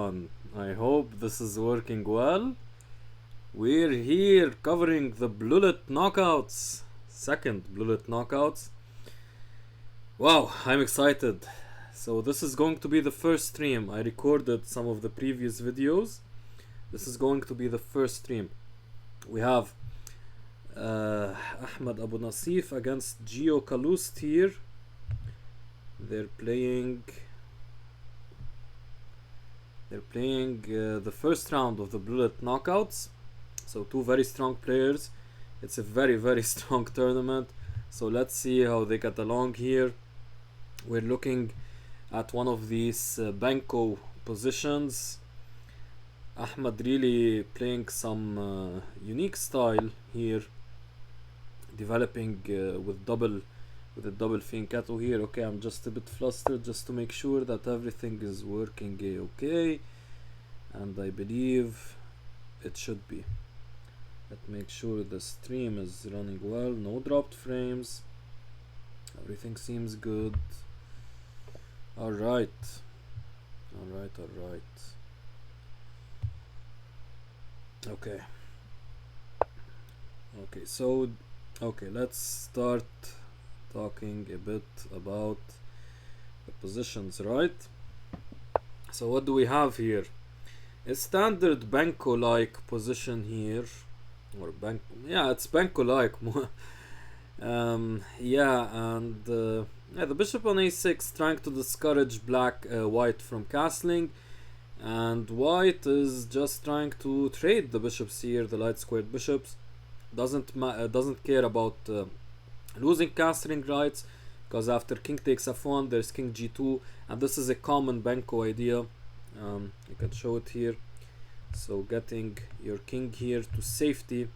everyone. I hope this is working well. We're here covering the Blullet Knockouts. Second Blullet Knockouts. Wow, I'm excited. So this is going to be the first stream. I recorded some of the previous videos. This is going to be the first stream. We have Ahmed Abu Nasif against Gio Kalust here. They're playing the first round of the Blullet Knockouts. So two very strong players. It's a very strong tournament. So let's see how they get along here. We're looking at one of these Banco positions. Ahmed really playing some unique style here, developing with a double Fianchetto here. Okay, I'm just a bit flustered just to make sure that everything is working okay, and I believe it should be. Let's make sure the stream is running well, no dropped frames, everything seems good. Alright. Okay, so let's start talking a bit about the positions, right? So what do we have here? A standard Banco like position here, or it's Banco like. The bishop on a6 trying to discourage white from castling, and white is just trying to trade the bishops here, the light squared bishops. Doesn't care about losing castling rights, because after king takes f1 there's king g2, and this is a common Banco idea. You can show it here. So getting your king here to safety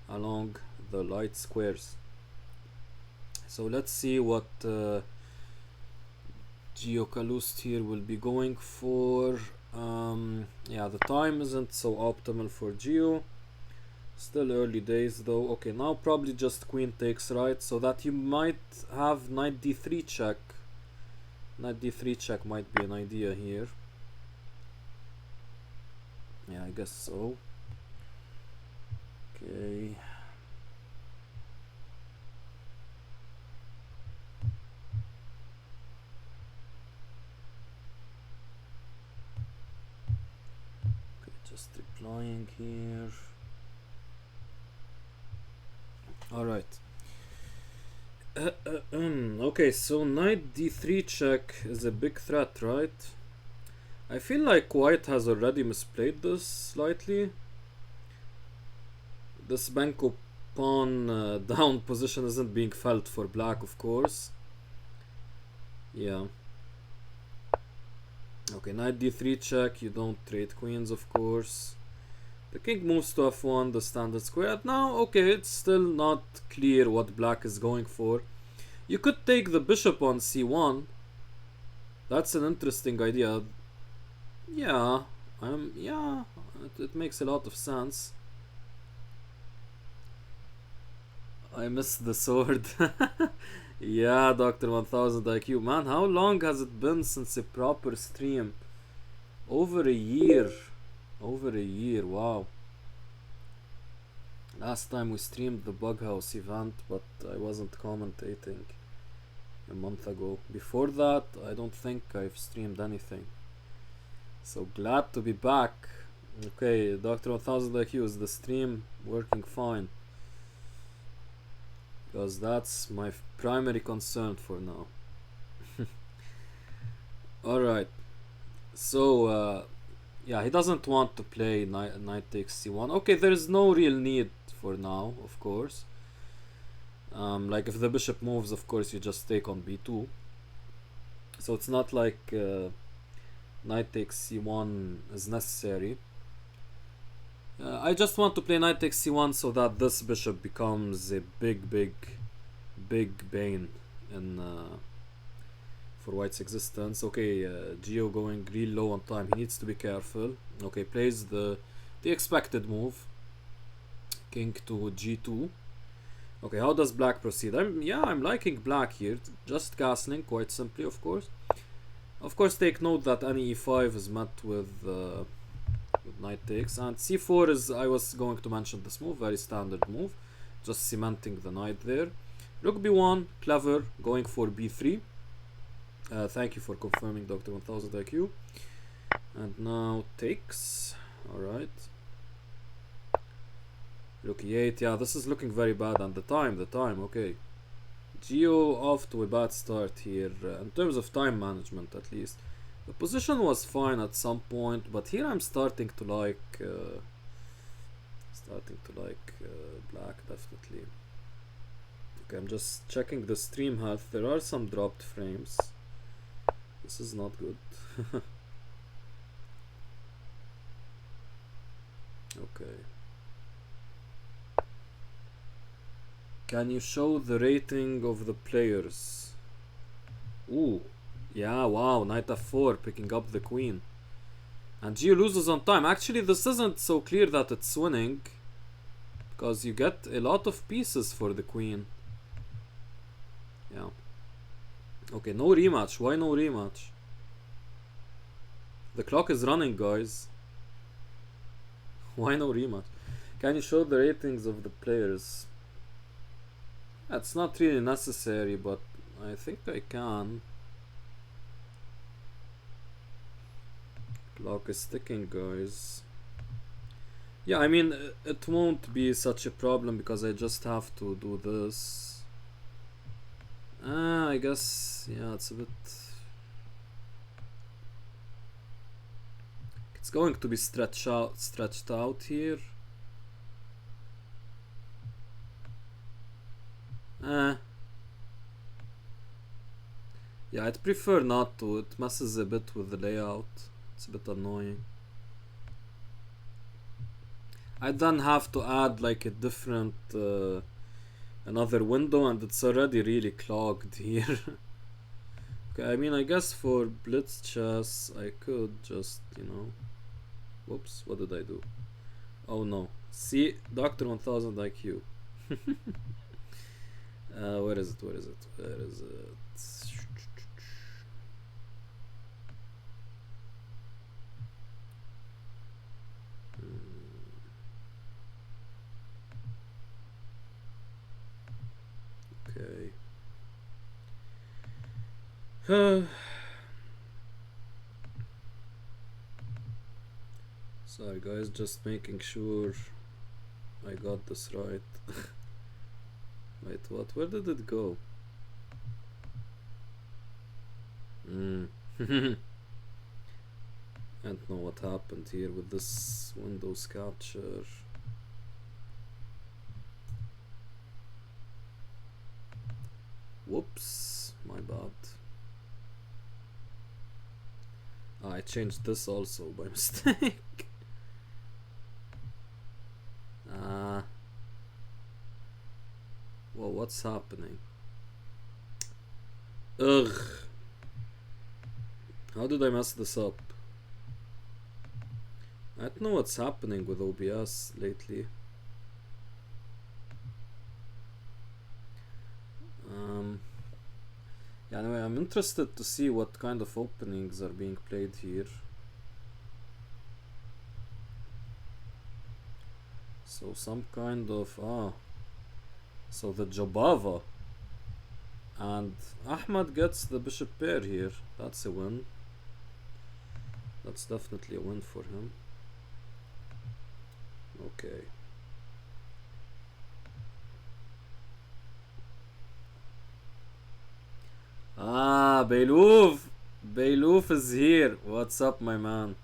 along the light squares. So let's see what Gio Kalust here will be going for. The time isn't so optimal for Gio. Still early days though. Okay, now probably just queen takes, right? So that you might have knight d3 check. Knight d3 check might be an idea here. Yeah, I guess so. Okay. Just replying here. Alright. Okay, so knight d3 check is a big threat, right? I feel like white has already misplayed this slightly. This Banco pawn down position isn't being felt for black, of course. Yeah. Okay, knight d3 check, you don't trade queens, of course. The king moves to f1, the standard square. Now, okay, it's still not clear what black is going for. You could take the bishop on c1. That's an interesting idea. Yeah, it makes a lot of sense. I missed the sword. Yeah, Dr. 1000 IQ. Man, how long has it been since a proper stream? Over a year. Wow. Last time we streamed the Bug House event, but I wasn't commentating a month ago. Before that, I don't think I've streamed anything. So glad to be back. Okay, Dr. 1000 IQ, is the stream working fine? Because that's my primary concern for now. Alright. So, he doesn't want to play knight takes c1. Okay, there is no real need for now, of course. Like if the bishop moves, of course, you just take on b2. So it's not like knight takes c1 is necessary. I just want to play knight takes c1 so that this bishop becomes a big bane in for white's existence. Okay, Gio going real low on time. He needs to be careful. Okay, plays the expected move. King to g2. Okay, how does black proceed? I'm liking black here. Just castling, quite simply, of course. Of course, take note that any e5 is met with knight takes, and c4 is, I was going to mention this move, very standard move, just cementing the knight there. Rook b1, clever, going for b3. Thank you for confirming, Dr. 1000 IQ. And now takes. Alright. Rook e8. Yeah, this is looking very bad. And the time. Okay. Geo off to a bad start here. In terms of time management, at least. The position was fine at some point, but here I'm starting to like black, definitely. Okay, I'm just checking the stream health. There are some dropped frames. This is not good. Okay. Can you show the rating of the players? Ooh. Yeah, wow, knight f4, picking up the queen. And Geo loses on time. Actually, this isn't so clear that it's winning, because you get a lot of pieces for the queen. Yeah. Okay, no rematch. Why no rematch? The clock is running, guys. Why no rematch? Can you show the ratings of the players? That's not really necessary, but I think I can. Clock is ticking, guys. Yeah, I mean, it won't be such a problem because I just have to do this. I guess, yeah, it's a bit... It's going to be stretched out here. Yeah, I'd prefer not to. It messes a bit with the layout. It's a bit annoying. I then have to add like a different another window, and it's already really clogged here. Okay, I mean, I guess for blitz chess I could just, you know, whoops, what did I do? Oh no, see, Dr. 1000 IQ. Where is it? Okay. Sorry guys, just making sure I got this right. Wait, what? Where did it go? I don't know what happened here with this Windows capture. Whoops, my bad. I changed this also by mistake. Well, what's happening? Ugh. How did I mess this up? I don't know what's happening with OBS lately. Yeah, anyway, I'm interested to see what kind of openings are being played here. So some kind of so the Jobava, and Ahmad gets the bishop pair here. That's a win. That's definitely a win for him. Okay. Beyloof is here. What's up, my man?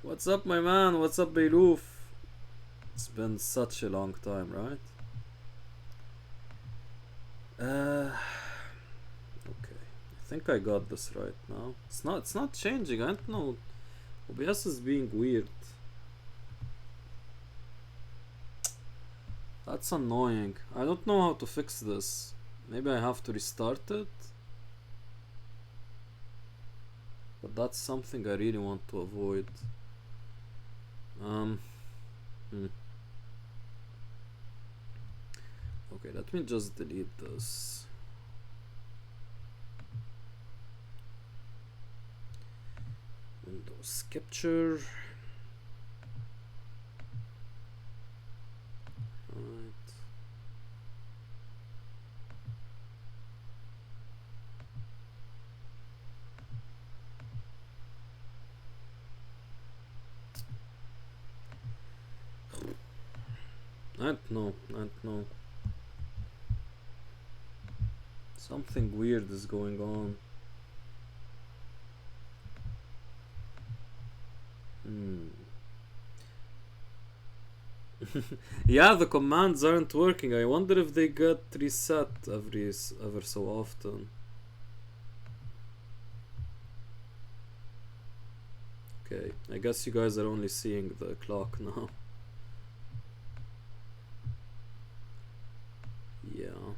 What's up, my man? What's up, Beyloof? It's been such a long time, right? Okay. I think I got this right now. It's not changing. I don't know. OBS is being weird. That's annoying. I don't know how to fix this. Maybe I have to restart it. But that's something I really want to avoid. Okay, let me just delete this. Windows capture. Right. I don't know. Something weird is going on. Yeah, the commands aren't working. I wonder if they get reset ever so often. Okay, I guess you guys are only seeing the clock now. Yeah.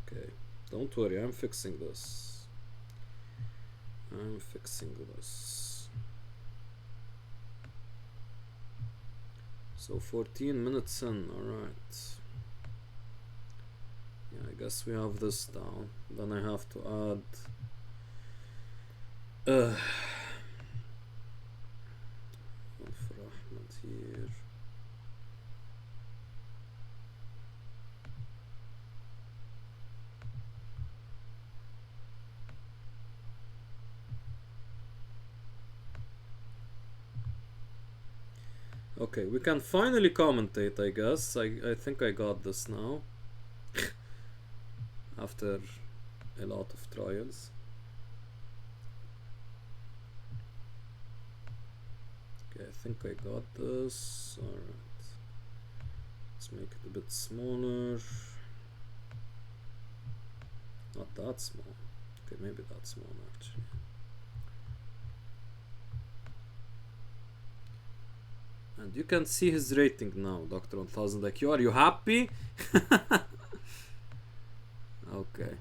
Okay, don't worry, I'm fixing this. So 14 minutes in, alright. Yeah, I guess we have this down. Then I have to add one for Ahmed here. Okay, we can finally commentate, I guess. I think I got this now. After a lot of trials. Okay, I think I got this. Alright. Let's make it a bit smaller. Not that small. Okay, maybe that small actually. And you can see his rating now, Dr. 1000 IQ. Are you happy? Okay.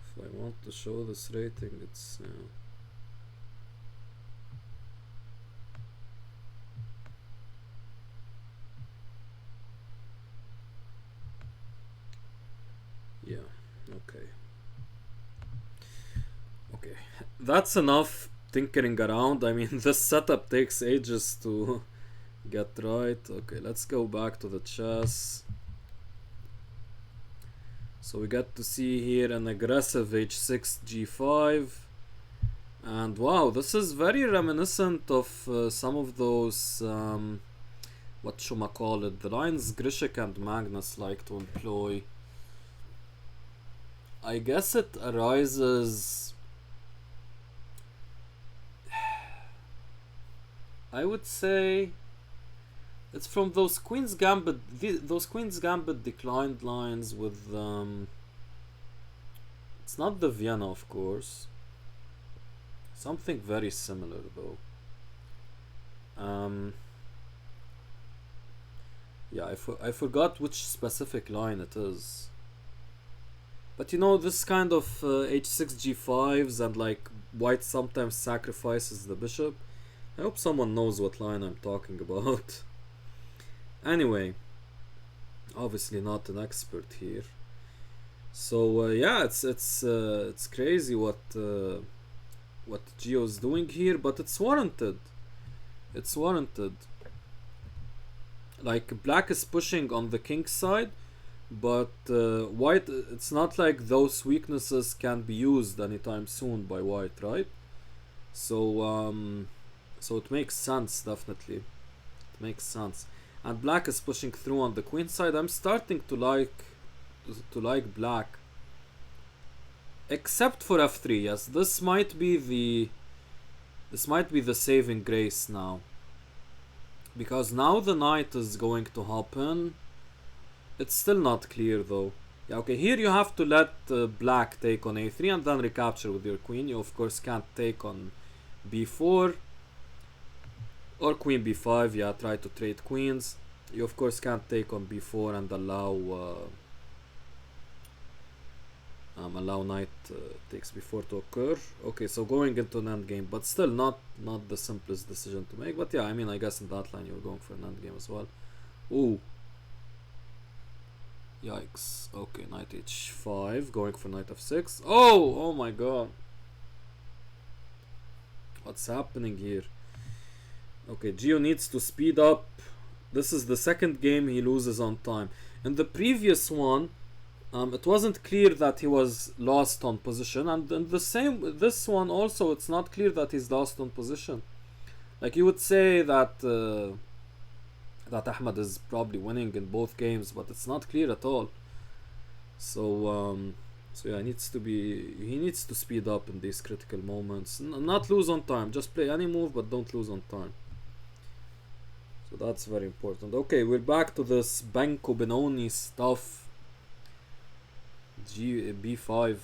If I want to show this rating, it's yeah, okay. Okay, that's enough tinkering around. I mean, this setup takes ages to get right. Okay, let's go back to the chess. So we get to see here an aggressive h6 g5, and wow, this is very reminiscent of some of those whatchamacallit, the lines Grishik and Magnus like to employ. I guess it arises, I would say it's from those Queen's Gambit, those Queen's Gambit declined lines with it's not the Vienna, of course. Something very similar though. Yeah, I forgot which specific line it is. But you know, this kind of h6 g5s and like white sometimes sacrifices the bishop. I hope someone knows what line I'm talking about. Anyway, obviously not an expert here. So yeah, it's crazy what Gio's doing here, but it's warranted. It's warranted. Like black is pushing on the king side, but white, it's not like those weaknesses can be used anytime soon by white, right? So so it makes sense, definitely. It makes sense. And black is pushing through on the queen side. I'm starting to like black, except for f3. Yes, this might be the saving grace now, because now the knight is going to hop in. It's still not clear though. Yeah, okay, here you have to let black take on a3 and then recapture with your queen. You of course can't take on b4 or queen b5. Yeah, try to trade queens. You of course can't take on b4 and allow knight takes b4 to occur. Okay, so going into an endgame, but still not the simplest decision to make. But yeah, I mean, I guess in that line you're going for an endgame as well. Ooh. Yikes. Okay, knight h5, going for knight f6. Oh my god. What's happening here? Okay, Gio needs to speed up. This is the second game he loses on time. In the previous one, it wasn't clear that he was lost on position, and in the same this one also, it's not clear that he's lost on position. Like you would say that that Ahmed is probably winning in both games, but it's not clear at all. So yeah, he needs to speed up in these critical moments, not lose on time. Just play any move, but don't lose on time. So that's very important. Okay, we're back to this Benko Benoni stuff. B5.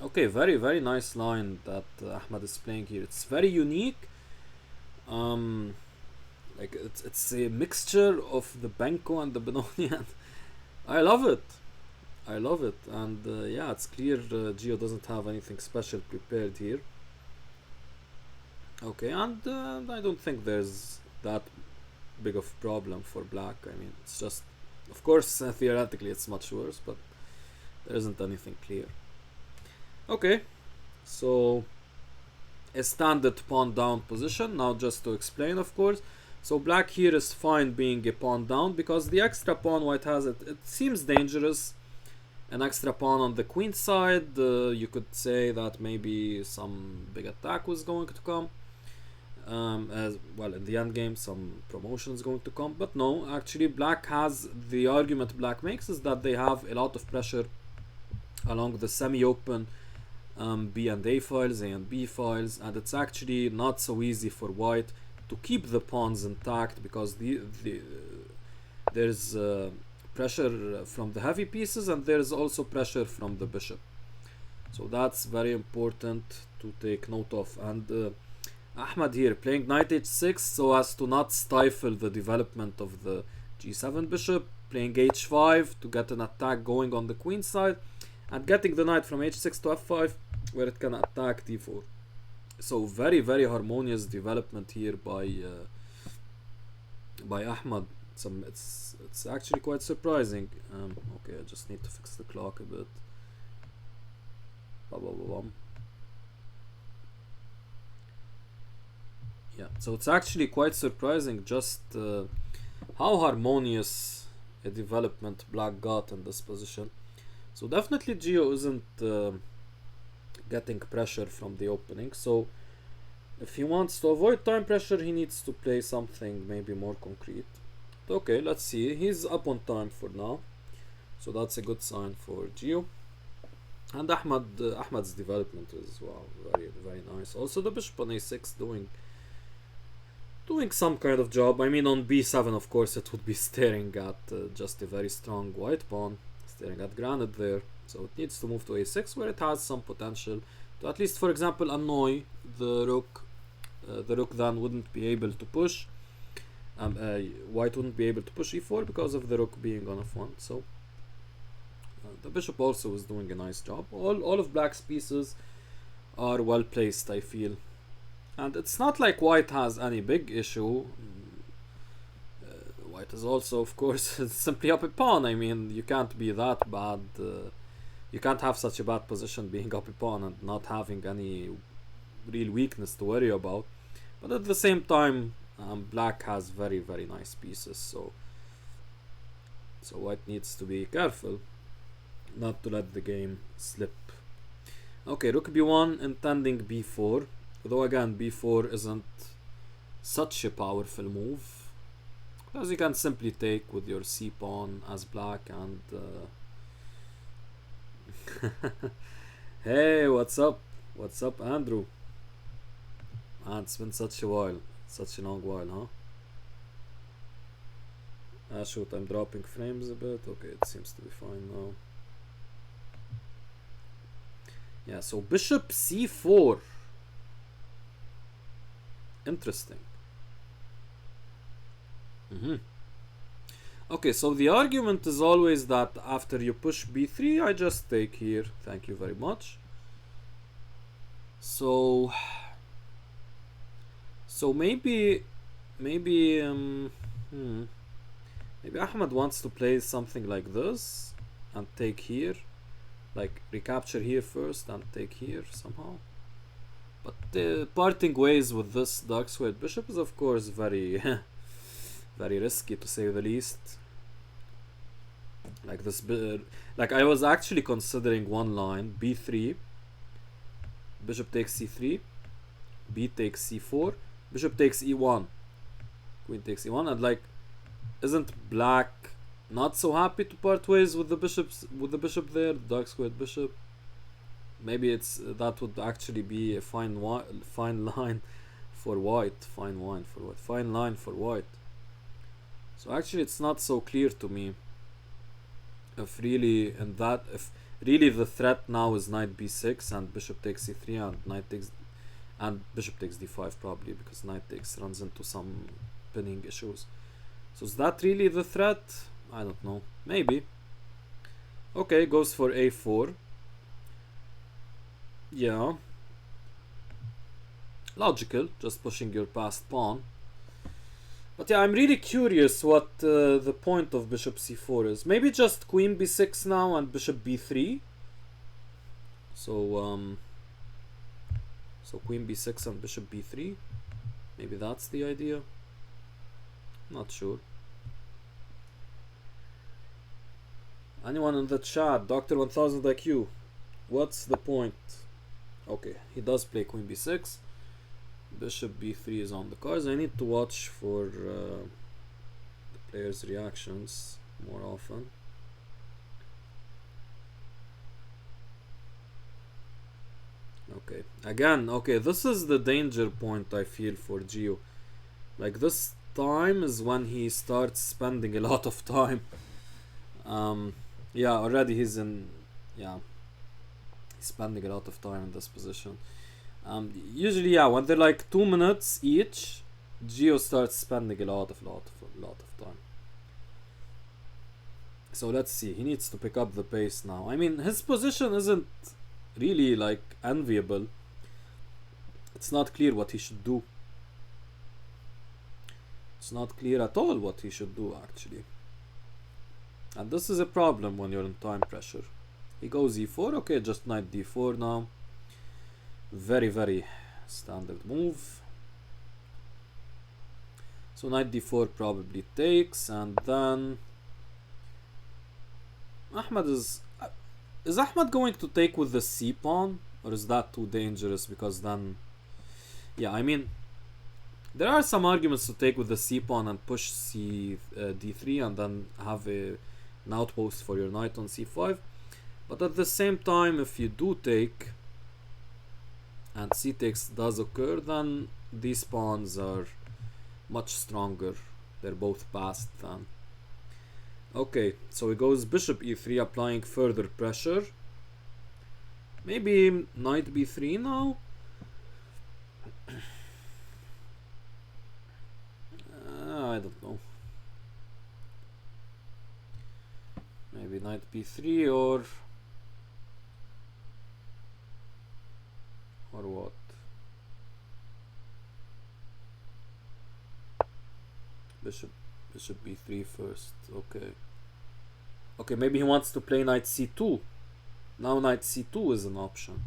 Okay, very nice line that Ahmed is playing here. It's very unique. Like it's a mixture of the Benko and the Benoni, and I love it. And yeah, it's clear Gio doesn't have anything special prepared here. Okay, and I don't think there's that big of problem for black. I mean, it's just, of course, theoretically it's much worse, but there isn't anything clear. Okay, so a standard pawn down position. Now just to explain, of course, so black here is fine being a pawn down because the extra pawn white has, it seems dangerous. An extra pawn on the queen side, you could say that maybe some big attack was going to come. As well, in the end game some promotion is going to come, but no, actually black has, the argument black makes is that they have a lot of pressure along the semi-open B and A files, A and B files, and it's actually not so easy for white to keep the pawns intact because there's pressure from the heavy pieces and there's also pressure from the bishop. So that's very important to take note of. And Ahmed here playing knight h6 so as to not stifle the development of the g7 bishop, playing h5 to get an attack going on the queen side, and getting the knight from h6 to f5 where it can attack d4. So very harmonious development here by Ahmed. It's actually quite surprising. Okay, I just need to fix the clock a bit. Yeah, so it's actually quite surprising just how harmonious a development black got in this position. So definitely Gio isn't getting pressure from the opening, so if he wants to avoid time pressure he needs to play something maybe more concrete. Okay, let's see, he's up on time for now, so that's a good sign for Gio. And Ahmed's development is, wow, very nice. Also the bishop on a6 doing some kind of job. I mean, on b7 of course it would be staring at just a very strong white pawn, staring at granite there, so it needs to move to a6 where it has some potential to at least, for example, annoy the rook. The rook then wouldn't be able to push, white wouldn't be able to push e4 because of the rook being on f1. So the bishop also is doing a nice job. All of black's pieces are well placed, I feel, and it's not like white has any big issue. White is also, of course, simply up a pawn. I mean, you can't be that bad. You can't have such a bad position being up a pawn and not having any real weakness to worry about. But at the same time, black has very nice pieces, so white needs to be careful not to let the game slip. Okay, rook b1 intending b4, though again b4 isn't such a powerful move because you can simply take with your c pawn as black and hey, what's up Andrew? Man, it's been such a long while, huh? Shoot, I'm dropping frames a bit. Okay, it seems to be fine now. Yeah, so bishop c4. Interesting. Okay, so the argument is always that after you push b3, I just take here. Thank you very much. So maybe Maybe Ahmed wants to play something like this and take here, like recapture here first and take here somehow. But parting ways with this dark squared bishop is of course very very risky to say the least. Like this, like I was actually considering one line b3, bishop takes c3, b takes c4, bishop takes e1, queen takes e1, and like, isn't black not so happy to part ways with the bishop there, the dark squared bishop? Maybe it's that would actually be a fine line for white, fine line for white. So actually, it's not so clear to me if really if really the threat now is knight b6 and bishop takes c3 and knight takes and bishop takes d5 probably, because knight takes runs into some pinning issues. So is that really the threat? I don't know. Maybe. Okay, goes for a4. Yeah. Logical, just pushing your passed pawn. But yeah, I'm really curious what the point of bishop c4 is. Maybe just queen b6 now and bishop b3. So queen b6 and bishop b3. Maybe that's the idea. Not sure. Anyone in the chat? Dr. 1000 IQ. What's the point? Okay, he does play queen b6. Bishop b3 is on the cards. I need to watch for the players' reactions more often. Okay, again, okay, this is the danger point I feel for Gio. Like, this time is when he starts spending a lot of time. Yeah, already he's spending a lot of time in this position. Usually, yeah, when they're like 2 minutes each, Gio starts spending a lot of time. So let's see. He needs to pick up the pace now. I mean, his position isn't really like enviable. It's not clear what he should do. It's not clear at all what he should do actually. And this is a problem when you're in time pressure. He goes e4. Okay, just knight d4 now. Very, very standard move. So knight d4 probably takes, and then Ahmed is Ahmed going to take with the c pawn, or is that too dangerous? Because then, yeah, I mean, there are some arguments to take with the c pawn and push d3 and then have an outpost for your knight on c5. But at the same time, if you do take and c takes does occur, then these pawns are much stronger. They're both passed then. Okay, so he goes bishop e3, applying further pressure. Maybe knight b3 now? I don't know. Maybe knight b3 or what? Bishop b3 first. Okay, maybe he wants to play knight c2. Now knight c2 is an option.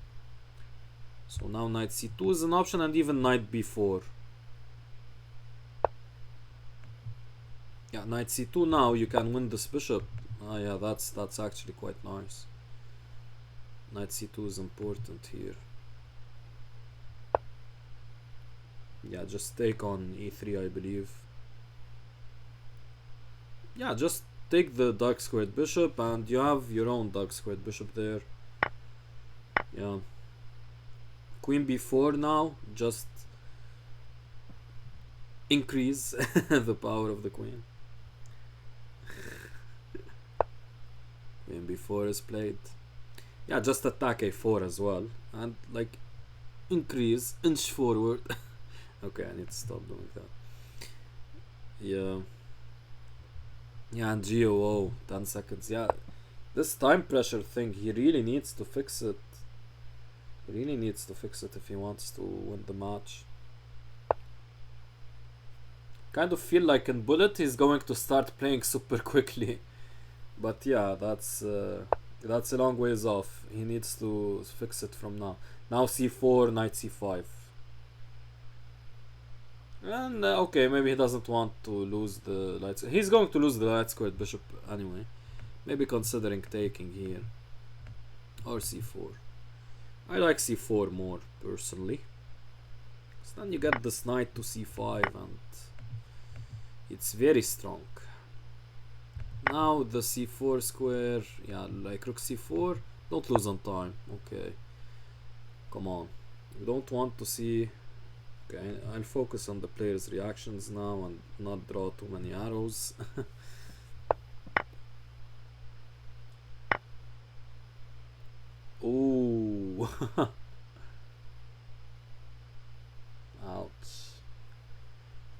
So now knight c2 is an option, and even knight b4. Yeah, knight c2 now, you can win this bishop. Yeah, that's actually quite nice. Knight c2 is important here. Yeah, just take on e3, I believe. Yeah, just take the dark squared bishop and you have your own dark squared bishop there. Yeah. Queen b4 now, just increase the power of the queen. Queen b4 is played. Yeah, just attack a4 as well. And like, increase, inch forward. Okay, I need to stop doing that. Yeah. Yeah, and Gio, 10 seconds. Yeah, this time pressure thing, he really needs to fix it. He really needs to fix it if he wants to win the match. Kind of feel like in Bullet he's going to start playing super quickly. But yeah, that's a long ways off. He needs to fix it from now. Now c4, knight c5. And okay, maybe he doesn't want to lose the light. He's going to lose the light squared bishop anyway. Maybe considering taking here. Or c4. I like c4 more, personally. So then you get this knight to c5 and it's very strong. Now the c4 square, yeah, like rook c4. Don't lose on time, okay. Come on. We don't want to see... Okay, I'll focus on the player's reactions now and not draw too many arrows. Ooh. Ouch.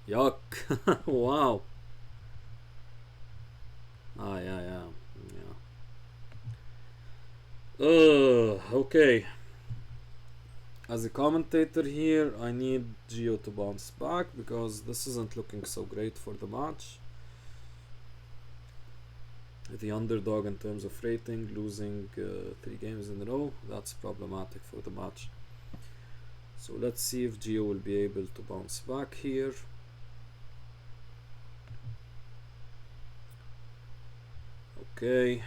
Yuck. Wow. Ah, yeah. Okay. As a commentator here, I need Gio to bounce back because this isn't looking so great for the match. The underdog in terms of rating, losing 3 games in a row, that's problematic for the match. So let's see if Gio will be able to bounce back here. Okay,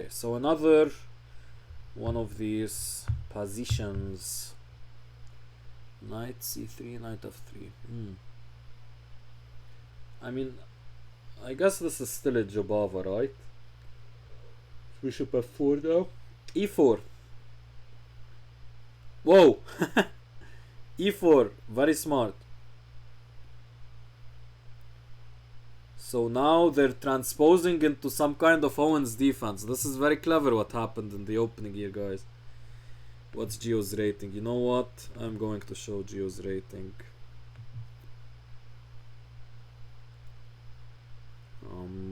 so another one of these positions. Knight c3, knight f3. I mean, I guess this is still a Jobava, right? Bishop f4 now. e4. Whoa! e4, very smart. So now they're transposing into some kind of Owen's defense. This is very clever what happened in the opening here, guys. What's Gio's rating? You know what? I'm going to show Gio's rating.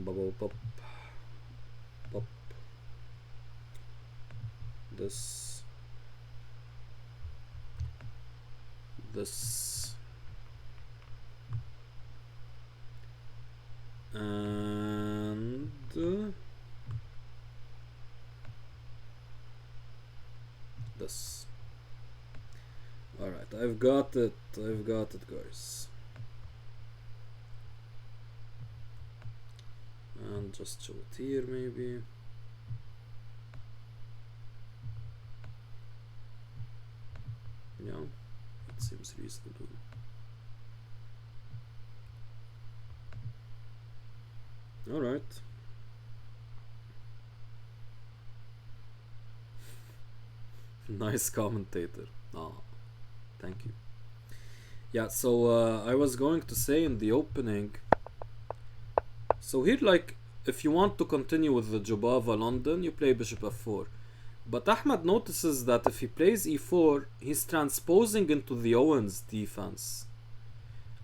Bubble pop. Pop. This. And this. Alright, I've got it, guys. And just show it here, maybe. Yeah, it seems reasonable. Alright. Nice commentator. Oh, thank you. Yeah, so I was going to say in the opening, so here, like, if you want to continue with the Jobava London, you play bishop f4. But Ahmed notices that if he plays e4, he's transposing into the Owens defense.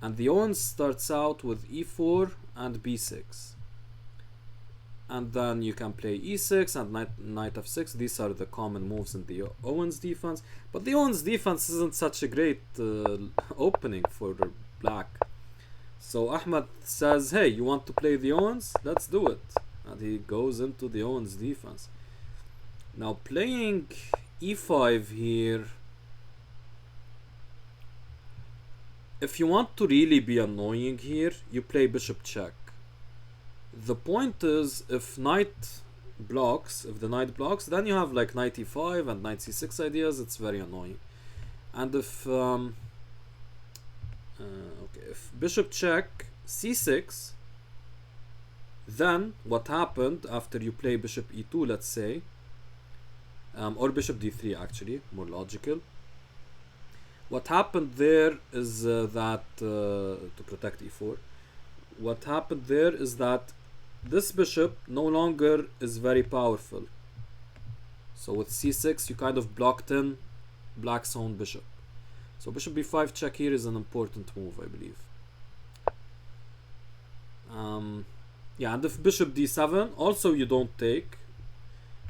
And the Owens starts out with e4 and b6. And then you can play e6 and knight f6. These are the common moves in the Owens defense. But the Owens defense isn't such a great opening for black. So Ahmed says, hey, you want to play the Owens? Let's do it. And he goes into the Owens defense. Now playing e5 here, if you want to really be annoying here, you play bishop check. The point is, if the knight blocks, then you have like knight e5 and knight c6 ideas. It's very annoying. And if if bishop check c6, then what happened after you play bishop e2, let's say, or bishop d3, actually more logical. What happened there is that to protect e4, what happened there is that this bishop no longer is very powerful. So with c6 you kind of blocked in black's own bishop. So bishop b5 check here is an important move, I believe. Yeah, and if bishop d7, also you don't take.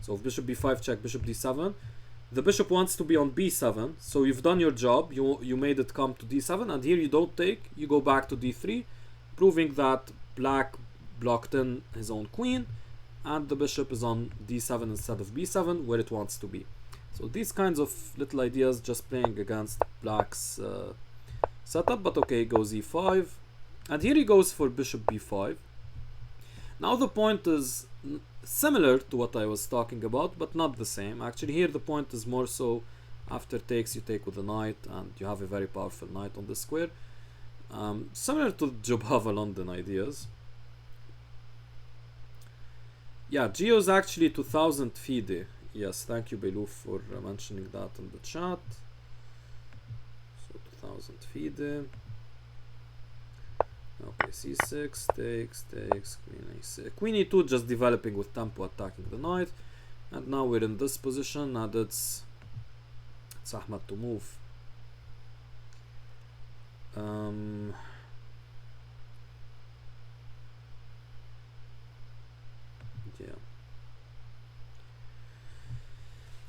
So if bishop b5 check, bishop d7, the bishop wants to be on b7, so you've done your job, you made it come to d7, and here you don't take, you go back to d3, proving that black blocked in his own queen, and the bishop is on d7 instead of b7, where it wants to be. So these kinds of little ideas just playing against black's setup, but okay, goes e5, and here he goes for bishop b5. Now the point is similar to what I was talking about, but not the same. Actually, here the point is more so, after takes you take with the knight, and you have a very powerful knight on the square. Similar to Jobava London ideas. Yeah, Geo is actually 2000 FIDE. Yes, thank you Beluf for mentioning that in the chat. So 2000 FIDE. Okay, c6, takes, queen a6. Queen e2 just developing with tempo, attacking the knight. And now we're in this position, and it's Ahmed to move.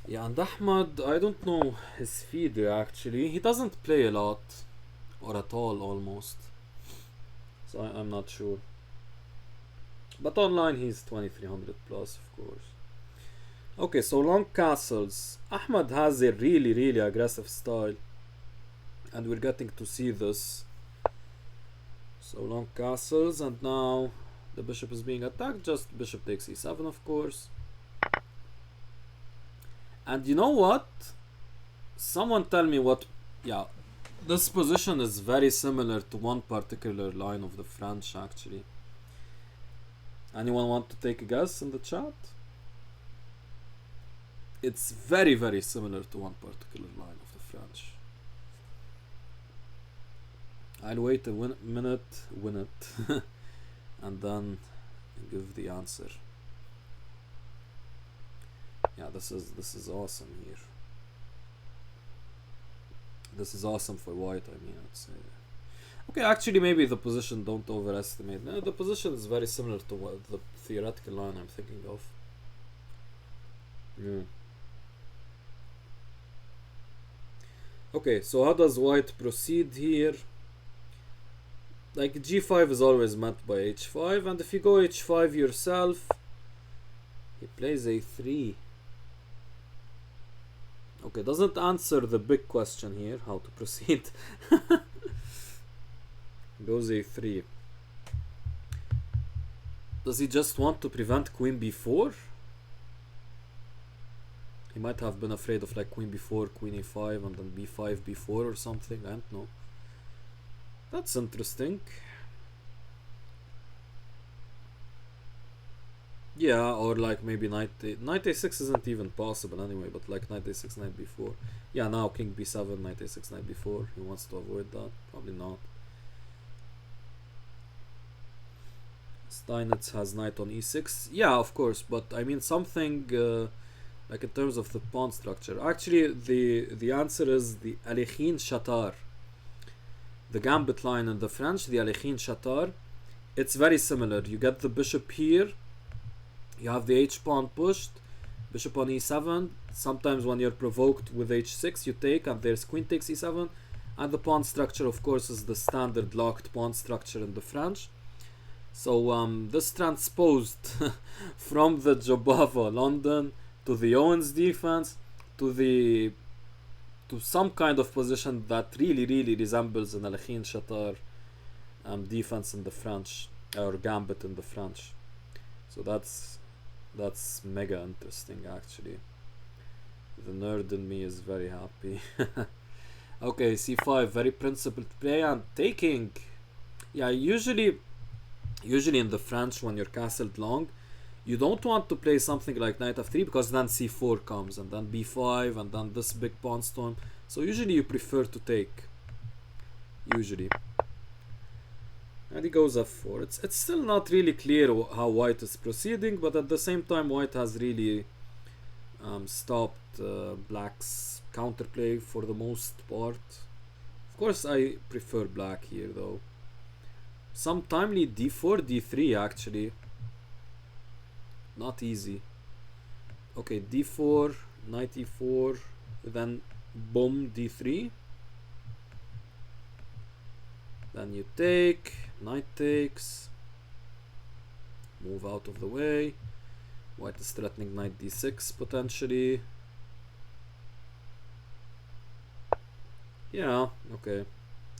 Yeah, and Ahmed, I don't know his FIDE actually. He doesn't play a lot, or at all almost. So I'm not sure. But online he's 2300 plus, of course. Okay, so long castles. Ahmed has a really aggressive style, and we're getting to see this. So long castles, and now the bishop is being attacked. Just bishop takes e7, of course. And you know what? Someone tell me what... Yeah, this position is very similar to one particular line of the French, actually. Anyone want to take a guess in the chat? It's very similar to one particular line of the French. I'll wait a minute, win it, and then give the answer. Yeah, this is awesome here. This is awesome for white, I mean, I'd say. Okay, actually maybe the position, don't overestimate. No, the position is very similar to what the theoretical line I'm thinking of. Yeah. Okay, so how does white proceed here? Like g5 is always met by h5, and if you go h5 yourself, he plays a3. Okay, doesn't answer the big question here, how to proceed. Goes a3. Does he just want to prevent queen b4? He might have been afraid of like queen b4, queen a5, and then b5, b4 or something, I don't know. That's interesting. Yeah, or like maybe knight a6 isn't even possible anyway, but like knight a6, knight b4. Yeah, now king b7, knight a6, knight b4. He wants to avoid that. Probably not. Steinitz has knight on e6. Yeah, of course, but I mean something like in terms of the pawn structure. Actually, the answer is the Alechin Shatar. The gambit line in the French, the Alechin Shatar. It's very similar. You get the bishop here. You have the h-pawn pushed, bishop on e7. Sometimes when you're provoked with h6, you take, and there's queen takes e7. And the pawn structure, of course, is the standard locked pawn structure in the French. So this transposed from the Jobava London to the Owens defense to some kind of position that really resembles an Alechin Shatar defense in the French, or gambit in the French. So that's mega interesting actually. The nerd in me is very happy. Okay, c5, very principled play, and taking. Yeah, usually in the French, when you're castled long, you don't want to play something like knight f3, because then c4 comes, and then b5, and then this big pawn storm. So usually you prefer to take. Usually. And he goes f4. It's still not really clear how white is proceeding, but at the same time white has really stopped black's counterplay for the most part. Of course I prefer black here though. Some timely d4, d3 actually. Not easy. Okay, d4, knight e4, then boom d3, then you take, knight takes, move out of the way. White is threatening knight d6 potentially. Yeah, okay,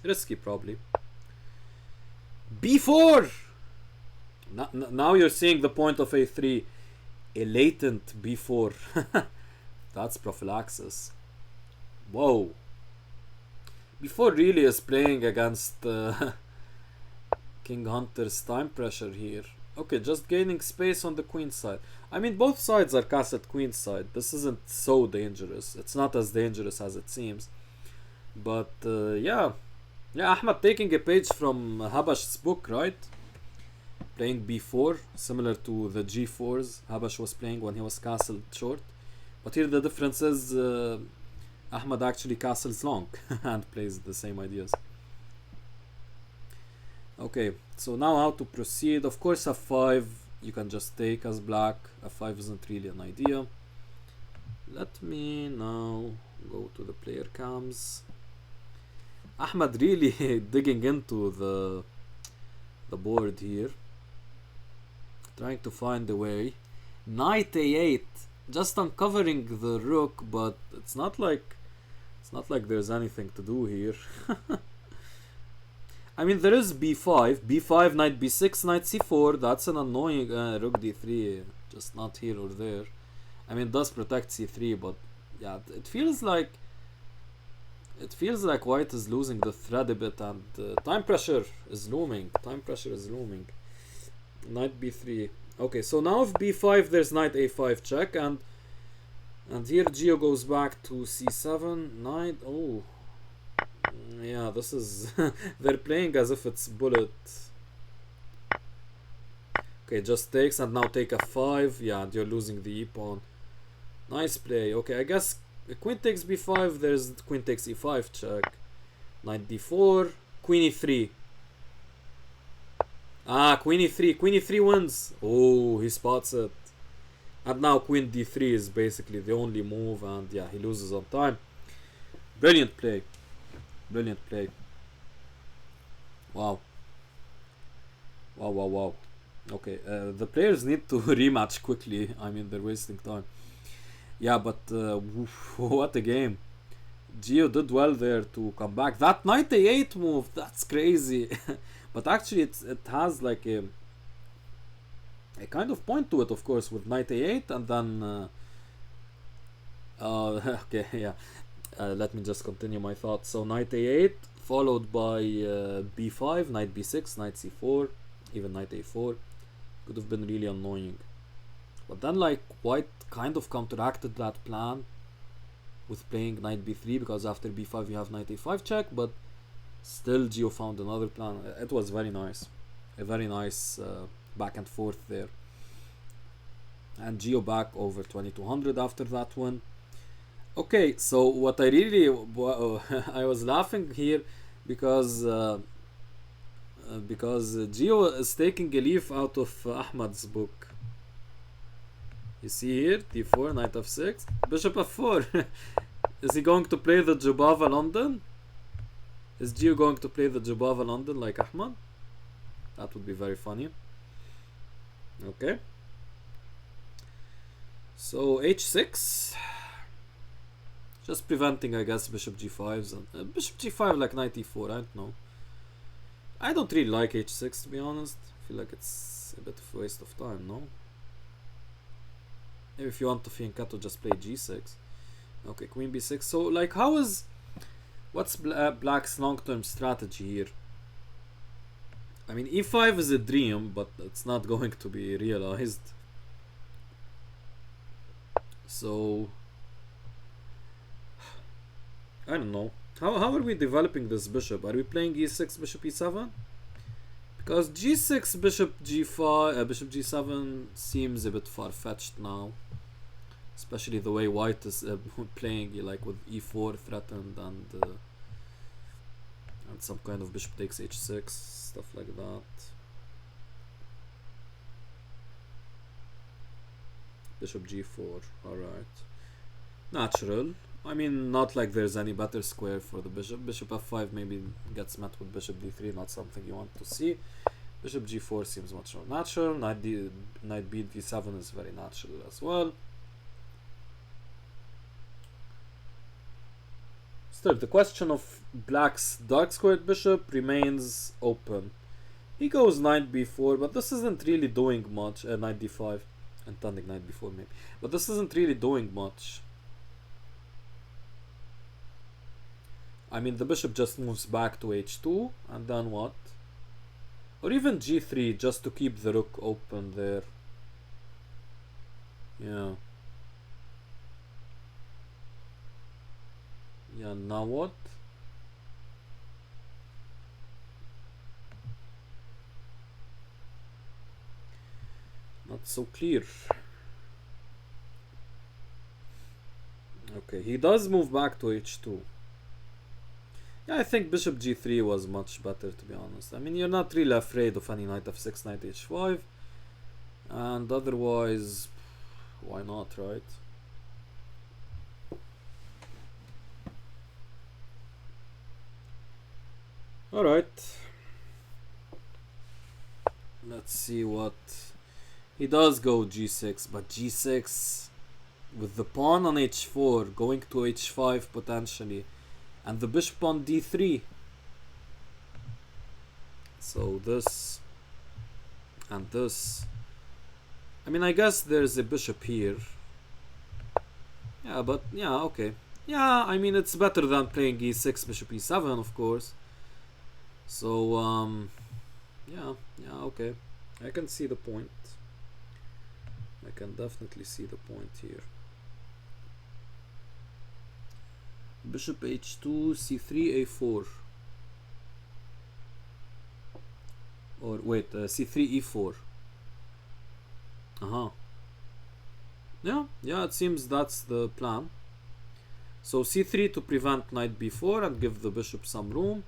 risky probably. b4. Now you're seeing the point of a3, a latent b4. That's prophylaxis. Whoa. b4 really is playing against King Hunter's time pressure here. Okay, just gaining space on the queen side. I mean, both sides are castled queen side. This isn't so dangerous. It's not as dangerous as it seems. But yeah, Ahmad taking a page from Habash's book, right? Playing b4, similar to the g4s Habash was playing when he was castled short. But here the difference is Ahmad actually castles long and plays the same ideas. Okay, so now how to proceed. Of course, f5 you can just take as black. f5 isn't really an idea. Let me now go to the player cams. Ahmad really digging into the board here, trying to find a way. Knight a8, just uncovering the rook, but it's not like there's anything to do here. I mean, there is b5, knight b6, knight c4. That's an annoying rook d3, just not here or there. I mean, it does protect c3, but yeah, it feels like white is losing the thread a bit, and time pressure is looming. Knight b3. Okay, so now if b5, there's knight a5 check, and here Gio goes back to c7. Knight. Oh, yeah, this is they're playing as if it's bullet. Okay, just takes, and now take f5. Yeah, and you're losing the e pawn. Nice play. Okay, I guess queen takes b5. There's queen takes e5 check. Knight d4. Queen e3. Ah, queen e3. Queen e3 wins. Oh, he spots it. And now queen d3 is basically the only move, and yeah, he loses on time. Brilliant play. Wow. Okay, the players need to rematch quickly. I mean, they're wasting time. Yeah, but what a game. Gio did well there to come back. That knight a8 move, that's crazy. But actually it has like a kind of point to it, of course, with knight a8, and then okay, yeah. Let me just continue my thoughts. So knight a8 followed by b5, knight b6, knight c4, even knight a4. Could have been really annoying. But then like white kind of counteracted that plan with playing knight b3, because after b5 you have knight a5 check, but still Gio found another plan. It was very nice. A very nice back and forth there. And Gio back over 2200 after that one. Okay, so what I really I was laughing here because Gio is taking a leaf out of Ahmad's book. You see here, d4, knight f6, bishop f4. Is he going to play the Jubava London? Is Gio going to play the Jubava London like Ahmad? That would be very funny. Okay. So h6. Just preventing, I guess, bishop g5s and bishop g5 like knight e4. I don't know. I don't really like h6, to be honest. I feel like it's a bit of a waste of time, no? Maybe if you want to fianchetto, just play g6. Okay, queen b6. So, like, what's black's long-term strategy here? I mean, e5 is a dream, but it's not going to be realized. So, I don't know. How are we developing this bishop? Are we playing e6, bishop e7? Because g6, bishop g5, bishop g7 seems a bit far-fetched now. Especially the way white is playing, like with e4 threatened and some kind of bishop takes h6, stuff like that. Bishop g4, alright. Natural. I mean, not like there's any better square for the bishop. Bishop f5 maybe gets met with bishop d3, not something you want to see. Bishop g4 seems much more natural. Knight b d7 is very natural as well. Still, the question of black's dark squared bishop remains open. He goes knight b4, but this isn't really doing much. Knight d5, intending knight b4 maybe, but this isn't really doing much. I mean, the bishop just moves back to h2, and then what? Or even g3, just to keep the rook open there. Yeah. Yeah, now what? Not so clear. Okay, he does move back to h2. Yeah, I think bishop g3 was much better, to be honest. I mean, you're not really afraid of any knight f6, knight h5. And otherwise, why not, right? Alright. Let's see what... He does go g6, but g6 with the pawn on h4 going to h5 potentially, and the bishop on d3. So this and this. I mean, I guess there's a bishop here. Yeah, but yeah, okay. Yeah, I mean, it's better than playing e6, bishop e7, of course. So, yeah, okay. I can see the point. I can definitely see the point here. Bishop h2, c3, a4. Or wait, c3, e4. Yeah, it seems that's the plan. So c3 to prevent knight b4 and give the bishop some room,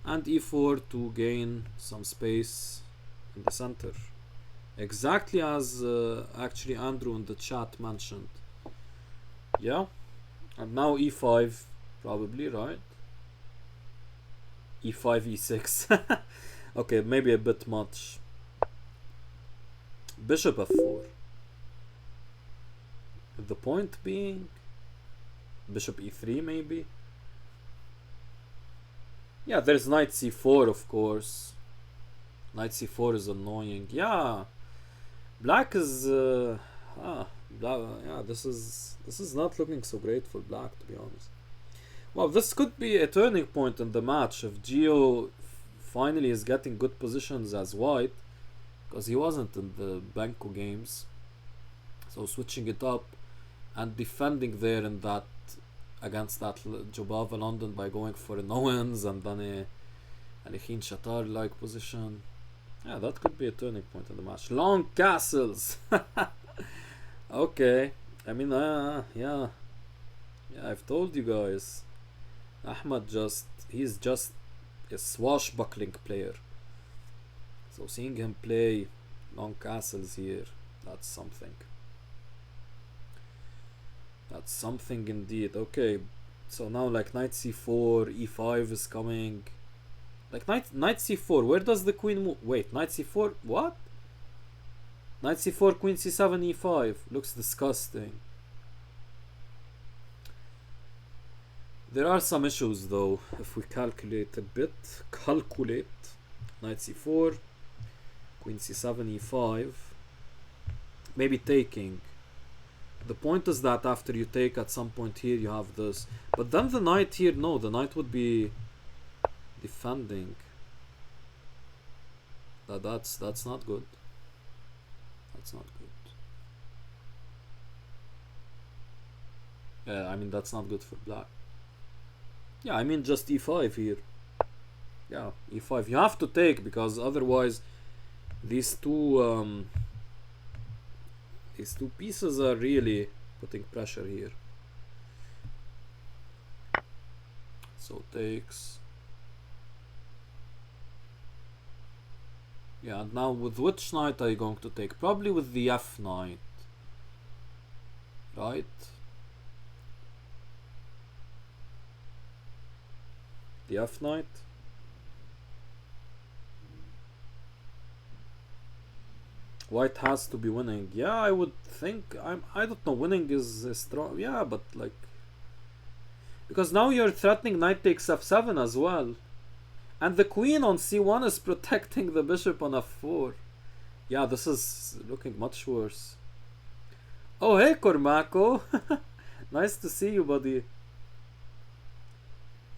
and e4 to gain some space in the center. Exactly as actually Andrew in the chat mentioned. Yeah, and now e5 probably, right? e5, e6. Okay, maybe a bit much. Bishop f4. The point being bishop e3 maybe. Yeah, there's knight c4, of course. Knight c4 is annoying. Yeah, black is yeah, this is not looking so great for black, to be honest. Well, this could be a turning point in the match if Gio finally is getting good positions as white, because he wasn't in the Benko games. So switching it up and defending there in that against that Jobava London by going for an Owens and then a Alechin Shatar like position. Yeah, that could be a turning point in the match. Long castles. Okay, I mean, yeah, I've told you guys, Ahmad he's just a swashbuckling player. So seeing him play long castles here, that's something. That's something indeed. Okay, so now like knight c4, e5 is coming. Like knight c4, where does the queen move? Wait, knight c4, what? Knight c4, queen c7, e5. Looks disgusting. There are some issues though, if we calculate a bit. Knight c4, queen c7, e5. Maybe taking. The point is that after you take at some point here, you have this. But then the knight here, no, the knight would be defending. That's not good. That's not good. Yeah, I mean, that's not good for black. Yeah, I mean, just e5 here. Yeah, e5. You have to take, because otherwise these two pieces are really putting pressure here. So takes. Yeah, and now with which knight are you going to take? Probably with the f knight, right? The F knight. White has to be winning. Yeah, I would think. I don't know. Winning is strong. Yeah, but like, because now you're threatening knight takes f7 as well, and the queen on c1 is protecting the bishop on f4. Yeah, this is looking much worse. Oh, hey, Cormaco. Nice to see you, buddy.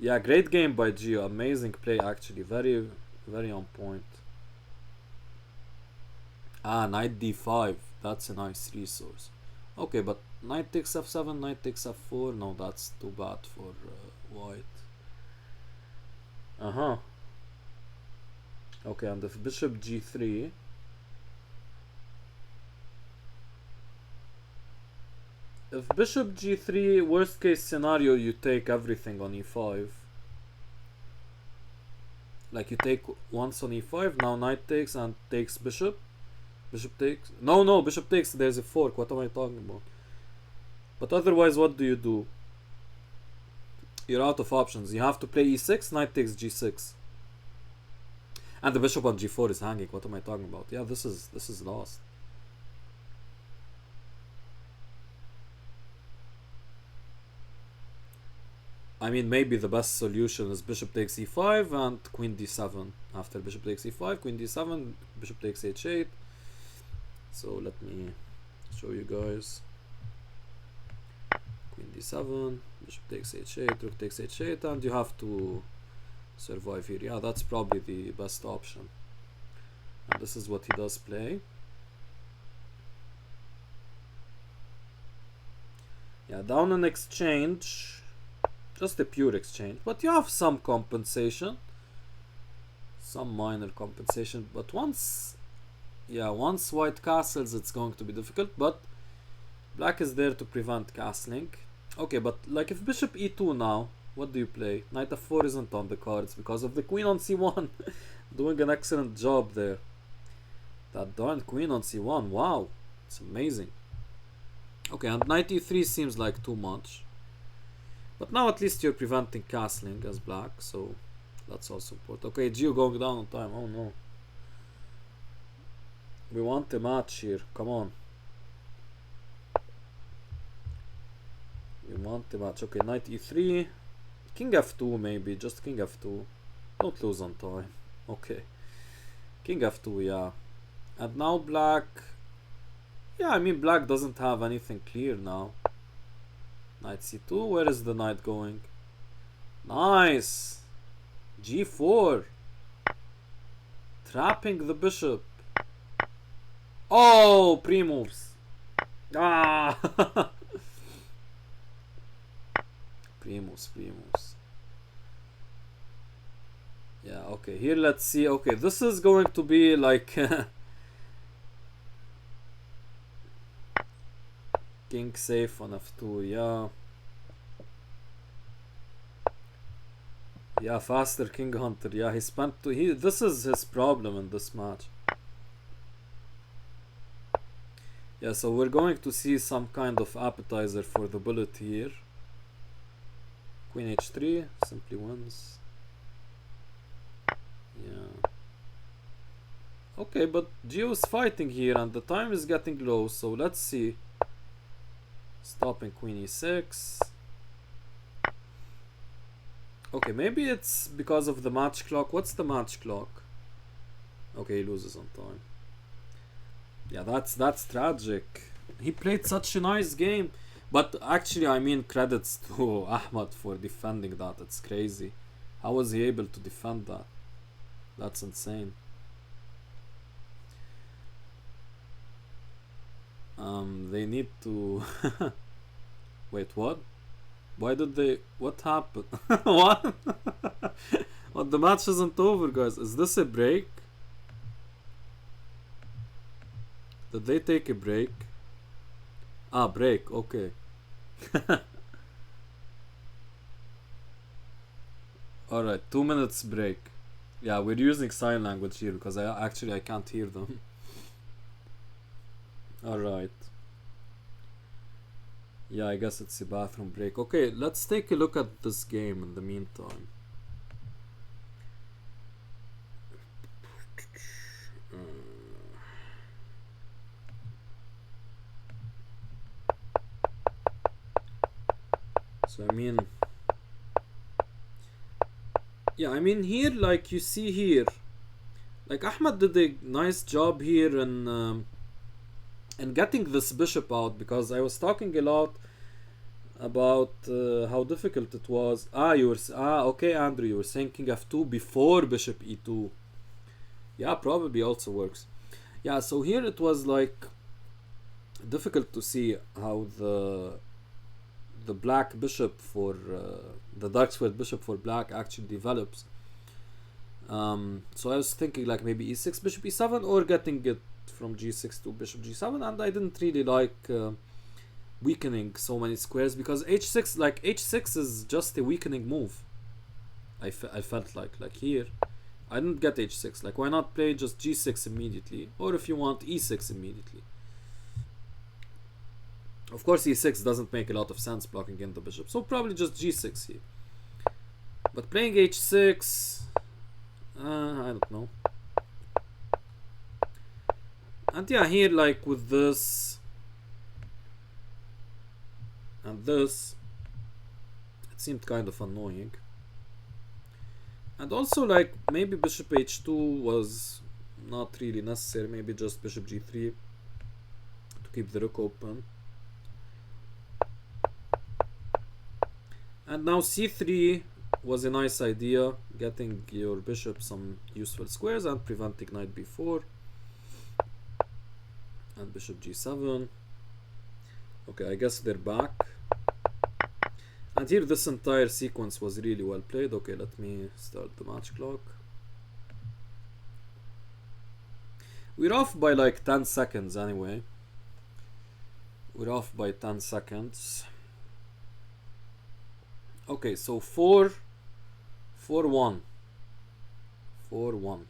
Yeah, great game by Gio. Amazing play, actually. Very, very on point. Ah, knight d5. That's a nice resource. Okay, but knight takes f7, knight takes f4. No, that's too bad for white. Uh-huh. Okay, and if bishop g3... If bishop g3, worst case scenario, you take everything on e5. Like you take once on e5, now knight takes and takes bishop. Bishop takes. No, bishop takes, there's a fork. What am I talking about? But otherwise, what do you do? You're out of options. You have to play e6, knight takes g6. And the bishop on g4 is hanging. What am I talking about? Yeah, this is lost. I mean, maybe the best solution is bishop takes e5 and queen d7. After bishop takes e5, queen d7, bishop takes h8. So let me show you guys. Queen d7, bishop takes h8, rook takes h8, and you have to survive here. Yeah, that's probably the best option. And this is what he does play. Yeah, down an exchange. Just a pure exchange. But you have some compensation. Some minor compensation. But once white castles, it's going to be difficult. But black is there to prevent castling. Okay, but like if bishop e2 now, what do you play? Knight f4 isn't on the cards because of the queen on c1. Doing an excellent job there. That darn queen on c1. Wow. It's amazing. Okay, and knight e3 seems like too much. But now at least you're preventing castling as black, so that's also important. Okay, Gio going down on time. Oh no. We want a match here. Come on. We want a match. Okay, knight e3. King f2 maybe. Just king f2. Don't lose on time. Okay. King f2, yeah. And now black... Yeah, I mean black doesn't have anything clear now. Knight c2. Where is the knight going? Nice! g4. Trapping the bishop. Oh, pre-moves. Ah! Pre-moves. Yeah, okay. Here, let's see. Okay, this is going to be like... King safe on f2, yeah. Yeah, faster king hunter. Yeah, he spent... this is his problem in this match. Yeah, so we're going to see some kind of appetizer for the bullet here. Queen h3 simply wins. Yeah. Okay, but Gio's fighting here and the time is getting low, so let's see. Stopping queen e6. Okay, maybe it's because of the match clock. What's the match clock? Okay, he loses on time. Yeah, that's tragic. He played such a nice game. But actually, I mean, credits to Ahmad for defending that. It's crazy. How was he able to defend that? That's insane. They need to... Wait, what? Why did they... What happened? What? What, the match isn't over, guys. Is this a break? Did they take a break? Ah, break. Okay. Alright, 2 minutes break. Yeah, we're using sign language here because I can't hear them. Alright. Yeah, I guess it's a bathroom break. Okay, let's take a look at this game in the meantime. So I mean, yeah, I mean here, like you see here, like Ahmed did a nice job here in getting this bishop out, because I was talking a lot about how difficult it was. Okay, Andrew, you were saying king f2 before bishop e2. Yeah, probably also works. Yeah, so here it was like difficult to see how the black bishop for the dark squared bishop for black actually develops. So I was thinking like maybe e6 bishop e7, or getting it from g6 to bishop g7, and I didn't really like weakening so many squares, because h6, like h6 is just a weakening move. I felt like here I didn't get h6. Like, why not play just g6 immediately, or if you want e6 immediately. Of course e6 doesn't make a lot of sense blocking in the bishop, so probably just g6 here. But playing h6, I don't know. And yeah, here like with this and this, it seemed kind of annoying. And also like maybe bishop h2 was not really necessary, maybe just bishop g3 to keep the rook open. And now c3 was a nice idea, getting your bishop some useful squares and preventing knight b4. And bishop g7. Okay, I guess they're back. And here this entire sequence was really well played. Okay, let me start the match clock. We're off by like 10 seconds anyway. We're off by 10 seconds. Okay, so 4-1. 4-1.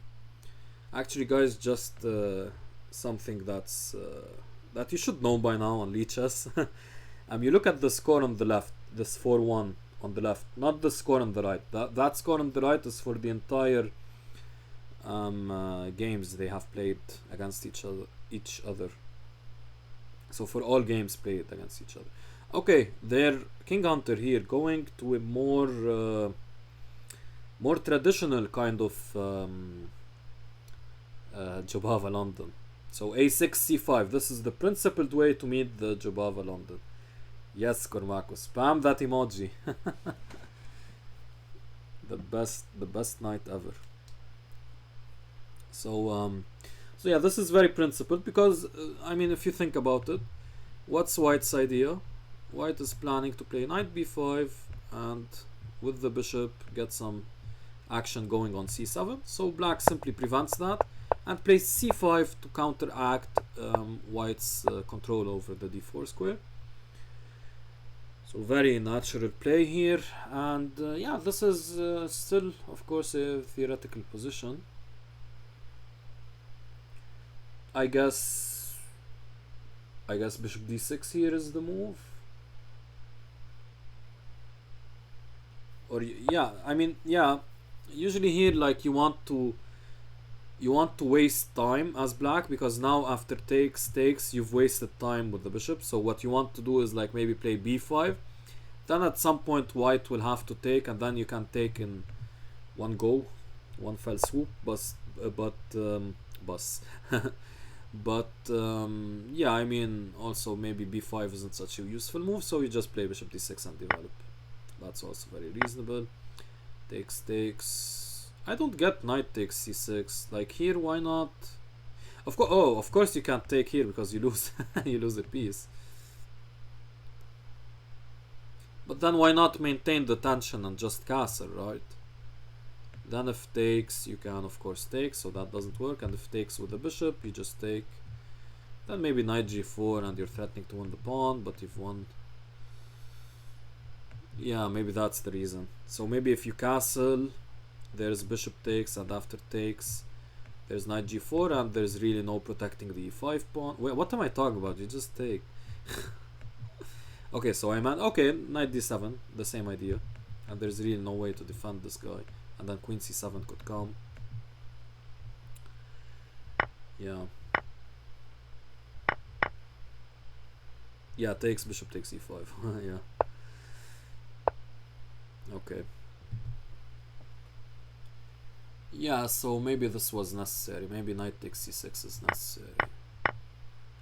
Actually, guys, just something that's that you should know by now on Lichess. You look at the score on the left, this 4-1 on the left, not the score on the right. That score on the right is for the entire games they have played against each other. So for all games played against each other. Okay, they're King Hunter here, going to a more traditional kind of Jobava London. So a6 c5. This is the principled way to meet the Jobava London. Yes, Cormaco, spam that emoji. the best night ever. So yeah, this is very principled, because I mean, if you think about it, what's White's idea? White is planning to play knight b5 and with the bishop get some action going on c7. So black simply prevents that and plays c5 to counteract White's control over the d4 square. So very natural play here, and yeah, this is still of course a theoretical position. I guess bishop d6 here is the move. Or yeah, I mean, yeah, usually here like you want to waste time as black, because now after takes you've wasted time with the bishop. So what you want to do is like maybe play b5, then at some point White will have to take, and then you can take in one go, one fell swoop. But yeah, I mean, also maybe b5 isn't such a useful move, so you just play bishop d6 and develop. That's also very reasonable. Takes. I don't get knight takes c6. Like here, why not? Of course. Oh, of course you can't take here because you lose. You lose a piece. But then why not maintain the tension and just castle, right? Then if takes, you can of course take, so that doesn't work. And if takes with the bishop, you just take. Then maybe knight g4, and you're threatening to win the pawn, but you've won. Yeah, maybe that's the reason. So maybe if you castle, there's bishop takes, and after takes there's knight g4, and there's really no protecting the e5 pawn. Wait, what am I talking about? You just take. Okay, so I meant, okay, knight d7, the same idea, and there's really no way to defend this guy, and then queen c7 could come. Yeah, takes, bishop takes e5. Yeah. Okay. Yeah, so maybe this was necessary. Maybe knight takes c6 is necessary.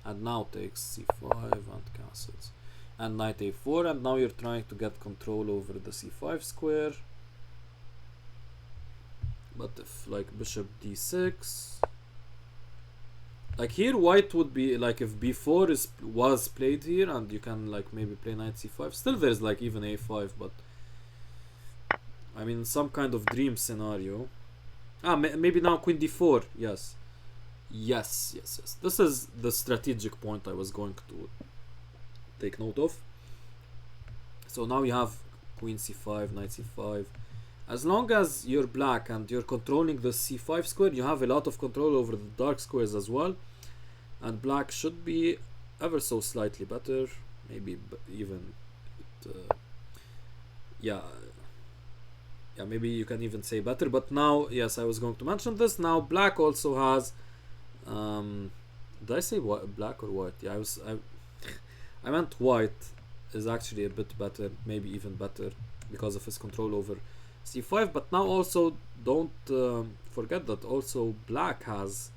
And now takes c5 and castles. And knight a4, and now you're trying to get control over the c5 square. But if like bishop d6, like here white would be like if b4 was played here, and you can like maybe play knight c5. Still there's like even a5, but I mean some kind of dream scenario. Maybe now queen d4. Yes. Yes. This is the strategic point I was going to take note of. So now you have queen c5, knight c5. As long as you're black and you're controlling the c5 square, you have a lot of control over the dark squares as well. And black should be ever so slightly better. Maybe even... yeah, maybe you can even say better. But now, yes, I was going to mention this. Now black also has... did I say black or white? Yeah, I meant white is actually a bit better, maybe even better, because of his control over c5. But now also don't forget that also black has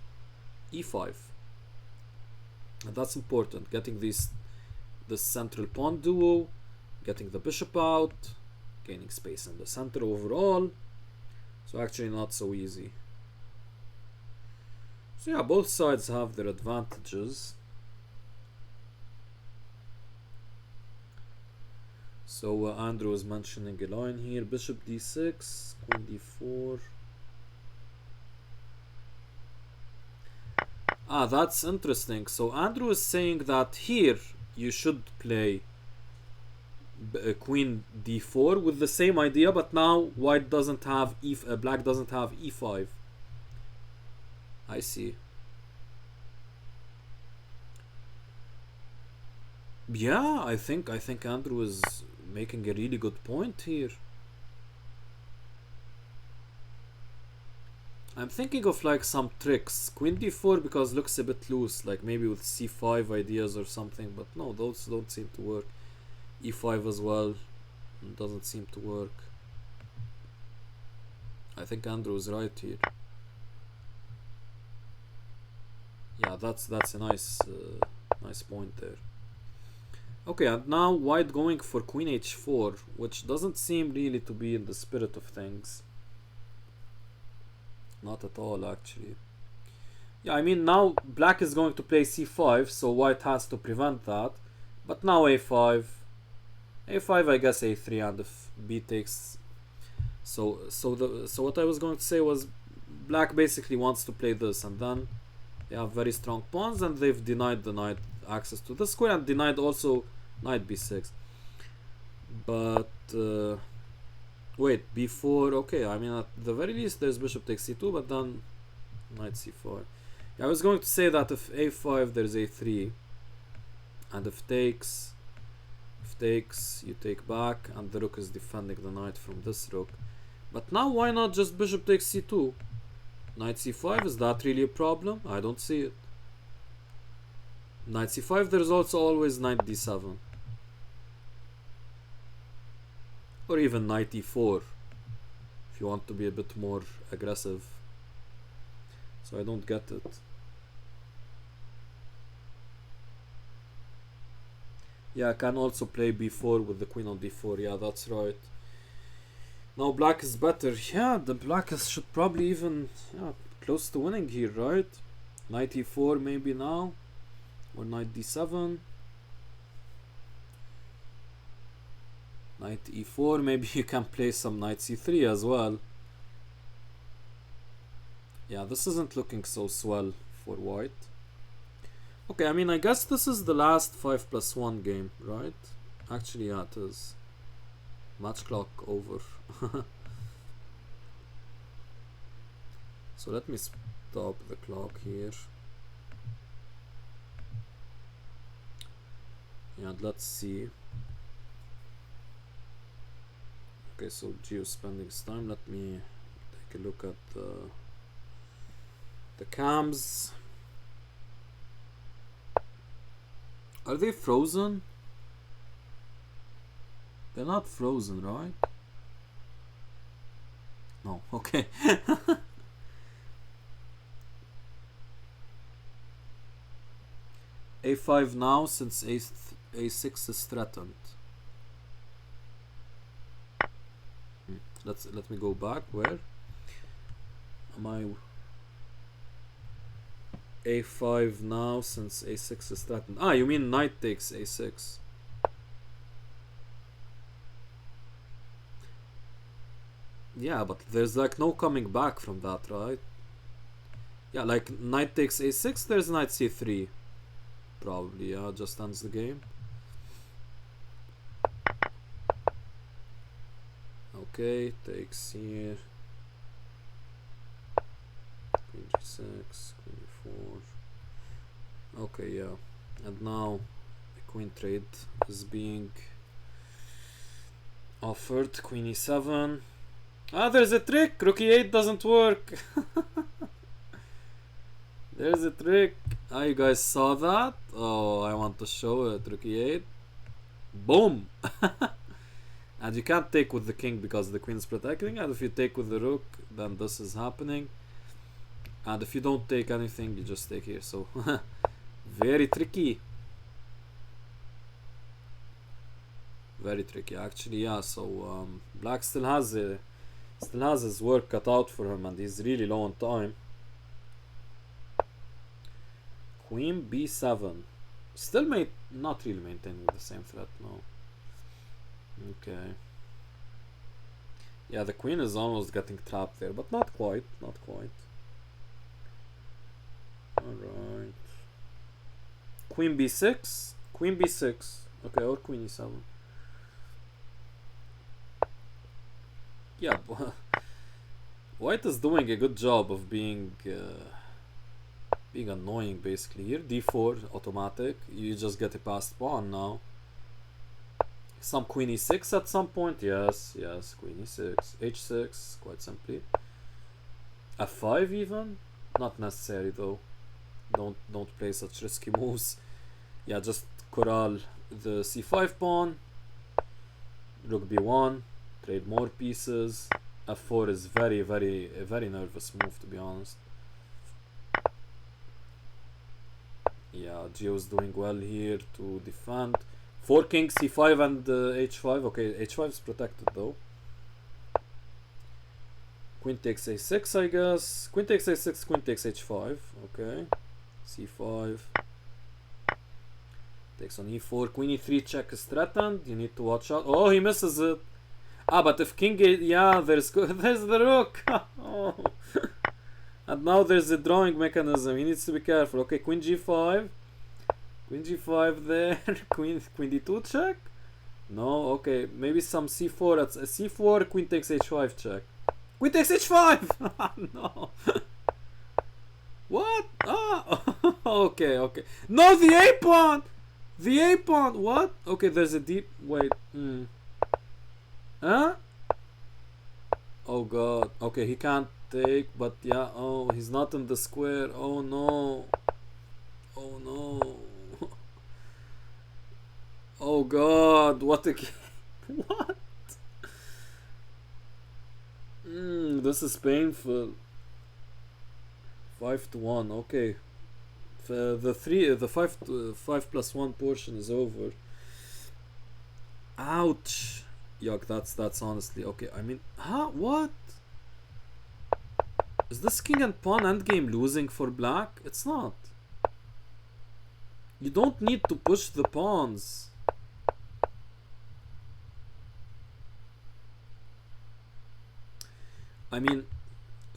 e5, and that's important. Getting this central pawn duo, getting the bishop out, gaining space in the center overall. So actually not so easy. So yeah, both sides have their advantages. So Andrew was mentioning a line here: bishop d6, queen d4. That's interesting. So Andrew is saying that here you should play queen d4 with the same idea, but now white doesn't have black doesn't have e5. I see. Yeah, I think Andrew is making a really good point here. I'm thinking of like some tricks. Queen d4 because looks a bit loose, like maybe with c5 ideas or something, but no, those don't seem to work. e5 as well doesn't seem to work. I think Andrew is right here. Yeah, that's a nice point there. Okay, and now white going for queen h4, which doesn't seem really to be in the spirit of things. Not at all, actually. Yeah, I mean, now black is going to play c5, so white has to prevent that. But now a5, I guess a3, and if b takes... So what I was going to say was black basically wants to play this, and then they have very strong pawns, and they've denied the knight access to the square, and denied also knight b6. But wait, b4, okay, I mean at the very least there's bishop takes c2, but then knight c4. Yeah, I was going to say that if a5 there's a3, and if takes you take back, and the rook is defending the knight from this rook. But now why not just bishop takes c2? Knight c5, is that really a problem? I don't see it. Knight c5, there's also always knight d7. Or even knight e4, if you want to be a bit more aggressive. So I don't get it. Yeah, I can also play b4 with the queen on d4. Yeah, that's right. Now black is better. Yeah, the black should probably even close to winning here, right? Knight e4 maybe now, or knight d7. Knight e4, maybe you can play some knight c3 as well. Yeah, this isn't looking so swell for white. Okay, I mean, I guess this is the last 5+1 game, right? Actually, yeah, it is. Match clock over. So let me stop the clock here. Yeah, let's see. Okay, so Geo spending his time. Let me take a look at the cams. Are they frozen? They're not frozen, right? No, okay. a5 now since a6 is threatened. Let me go back. Where am I? a5 now since a6 is threatened. Ah, you mean knight takes a6. Yeah, but there's like no coming back from that, right? Yeah, like knight takes a6, there's knight c3. Probably, yeah, just ends the game. Okay, takes here. Queen g6, queen e4. Okay, yeah. And now the queen trade is being offered. Queen e7. Ah, there's a trick! Rook e8 doesn't work! There's a trick! Ah, you guys saw that? Oh, I want to show it. Rook e8. Boom! And you can't take with the king because the queen is protecting, and if you take with the rook, then this is happening. And if you don't take anything, you just take here. So, very tricky. Very tricky, actually. Yeah. So black still has his work cut out for him, and he's really low on time. Queen b7. Still not really maintaining the same threat. No. Okay. Yeah, the queen is almost getting trapped there, but not quite. Not quite. Alright. Queen b6. Queen b6. Okay, or queen e7. Yeah, white is doing a good job of being annoying basically here. d4 automatic. You just get a passed pawn now. Some queen e6 at some point. Yes, yes, queen e6. h6, quite simply. f5 even. Not necessary though. Don't play such risky moves. Yeah, just corral the c5 pawn. Rook b1. Trade more pieces. f4 is a very nervous move, to be honest. Yeah, Gio's doing well here to defend. 4 king c5 and h5. Okay, h5 is protected though. Queen takes a6, I guess. Queen takes a6, queen takes h5. Okay. c5. Takes on e4. Queen e3 check is threatened. You need to watch out. Oh, he misses it. Ah, but if king... Yeah, there's the rook. Oh. And now there's a drawing mechanism. He needs to be careful. Okay, queen g5. Queen g5 there. queen d2 check. No, okay. Maybe some c4. At c4. Queen takes h5 check. Queen takes h5. No. What? Ah. Okay, okay. No, the a pawn. The a pawn. What? Okay, there's a deep... Wait. Huh? Oh god. Okay, he can't take, but yeah. Oh, he's not in the square. Oh no. Oh no. Oh god. What a what? This is painful. 5-1. Okay. The 5+1 portion is over. Ouch. Yuck, that's honestly okay. I mean, huh? What? Is this king and pawn endgame losing for black? It's not. You don't need to push the pawns. I mean,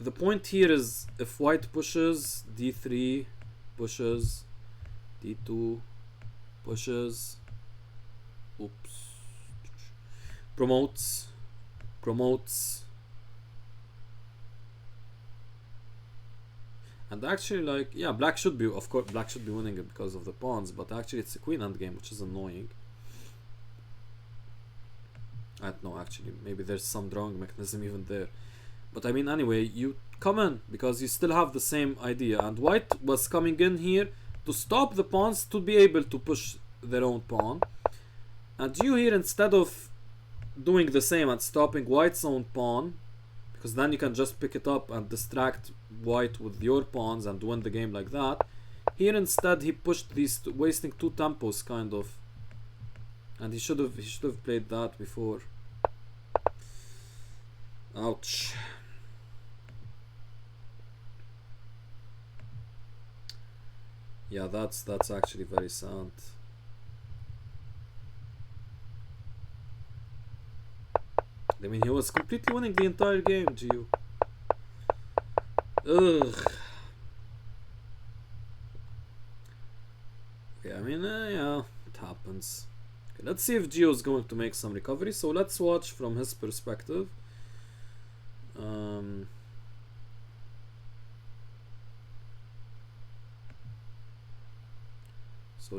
the point here is if white pushes, d3 pushes, d2 pushes, oops, promotes, and actually, like, yeah, black should be, of course, black should be winning it because of the pawns, but actually it's a queen endgame, which is annoying. I don't know, actually, maybe there's some drawing mechanism even there. But I mean, anyway, you come in because you still have the same idea, and white was coming in here to stop the pawns to be able to push their own pawn, and you here, instead of doing the same and stopping white's own pawn, because then you can just pick it up and distract white with your pawns and win the game like that. Here instead he pushed these, wasting 2 tempos kind of, and he should have played that before. Ouch. Yeah, that's actually very sad. I mean, he was completely winning the entire game, Gio. Ugh. Okay, I mean, yeah, it happens. Okay, let's see if Gio's going to make some recovery. So let's watch from his perspective. So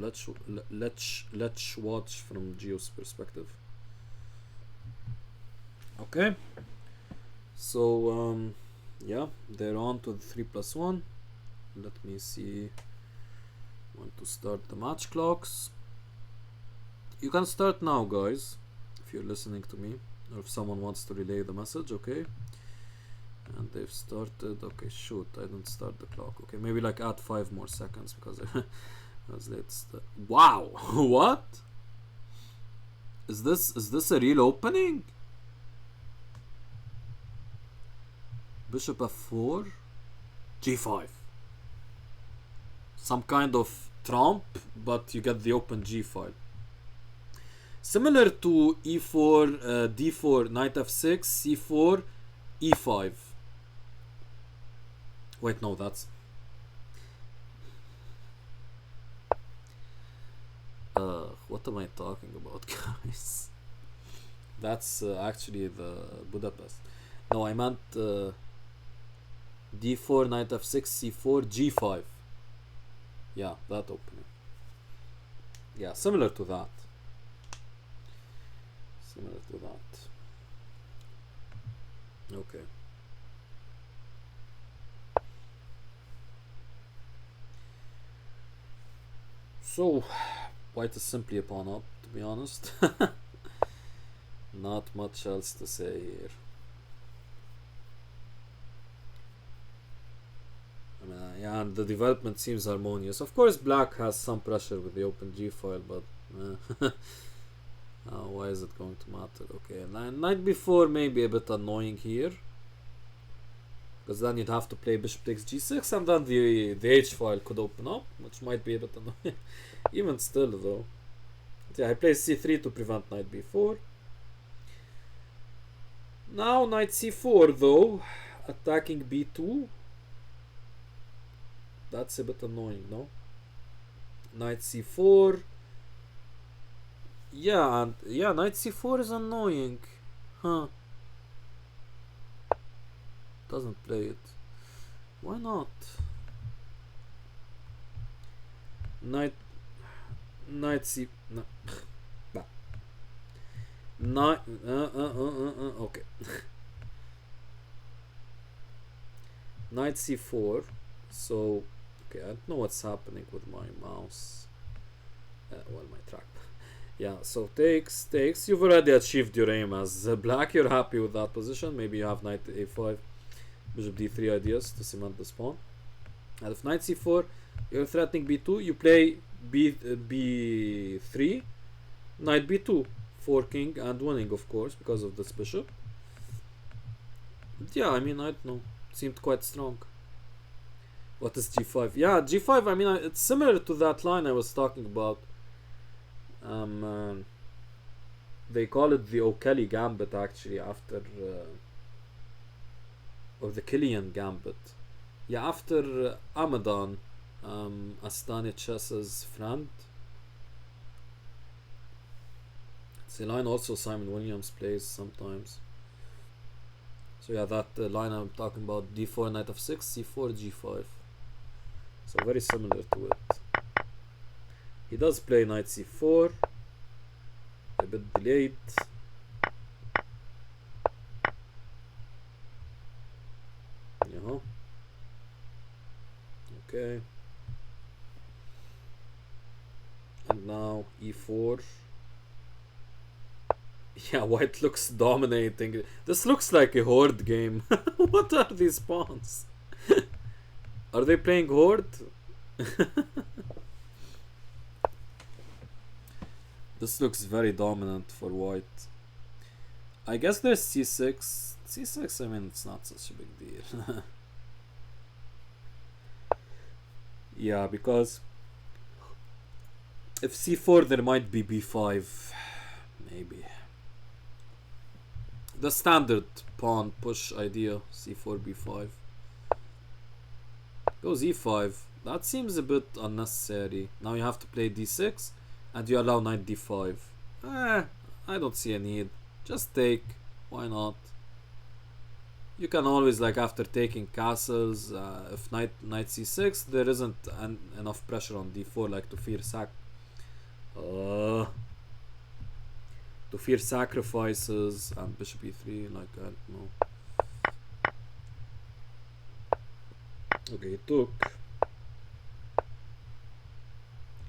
let's watch from Gio's perspective. Okay. So yeah, they're on to the 3+1. Let me see when to start the match clocks. You can start now, guys, if you're listening to me, or if someone wants to relay the message. Okay. And they've started. Okay, shoot, I didn't start the clock. Okay, maybe like add 5 more seconds because let's. Wow, what? Is this a real opening? Bishop f4, g5. Some kind of trump, but you get the open g file. Similar to e4, d4, knight f6, c4, e5. Wait, no, that's... what am I talking about, guys? That's actually the Budapest. No, I meant d4, knight f6, c4, g5. Yeah, that opening. Yeah, similar to that. Similar to that. Okay. So, white is simply a pawn up, to be honest. Not much else to say here. I mean, yeah, and the development seems harmonious. Of course, black has some pressure with the open g file, but why is it going to matter? Okay, knight b4 may be a bit annoying here, because then you'd have to play bishop takes g6, and then the h file could open up, which might be a bit annoying. Even still, though. But yeah, I play c3 to prevent knight b4. Now knight c4, though, attacking b2. That's a bit annoying, no? Knight c4. Yeah, and yeah, knight c4 is annoying. Huh. Doesn't play it. Why not? Knight c... No. Knight... okay. Knight c4. So... Okay, I don't know what's happening with my mouse. Well, my trackpad. Yeah, so takes. You've already achieved your aim as black. You're happy with that position. Maybe you have knight a5, bishop d3 ideas to cement this pawn. And if knight c4, you're threatening b2. You play b3, knight b2, forking and winning, of course, because of this bishop. But yeah, I mean, I don't know. It seemed quite strong. What is g5? Yeah, g5, I mean, it's similar to that line I was talking about. They call it the O'Kelly Gambit, actually, after... or the Killian Gambit. Yeah, after Amadan, Astaniches's friend. It's a line also Simon Williams plays sometimes. So yeah, that line I'm talking about, d4, knight f6, c4, g5. So very similar to it. He does play knight c4, a bit delayed. Yeah. Okay. And now e4. Yeah, white looks dominating. This looks like a horde game. What are these pawns? Are they playing horde? This looks very dominant for white. I guess there's c6. c6, I mean, it's not such a big deal. Yeah, because if c4, there might be b5. Maybe. The standard pawn push idea, c4, b5. Goes e5. That seems a bit unnecessary. Now you have to play d6 and you allow knight d5. I don't see a need. Just take. Why not? You can always, like, after taking castles, if knight c6, there isn't enough pressure on d4, like to fear sacrifices and bishop e3, like, I don't know. Okay, he took.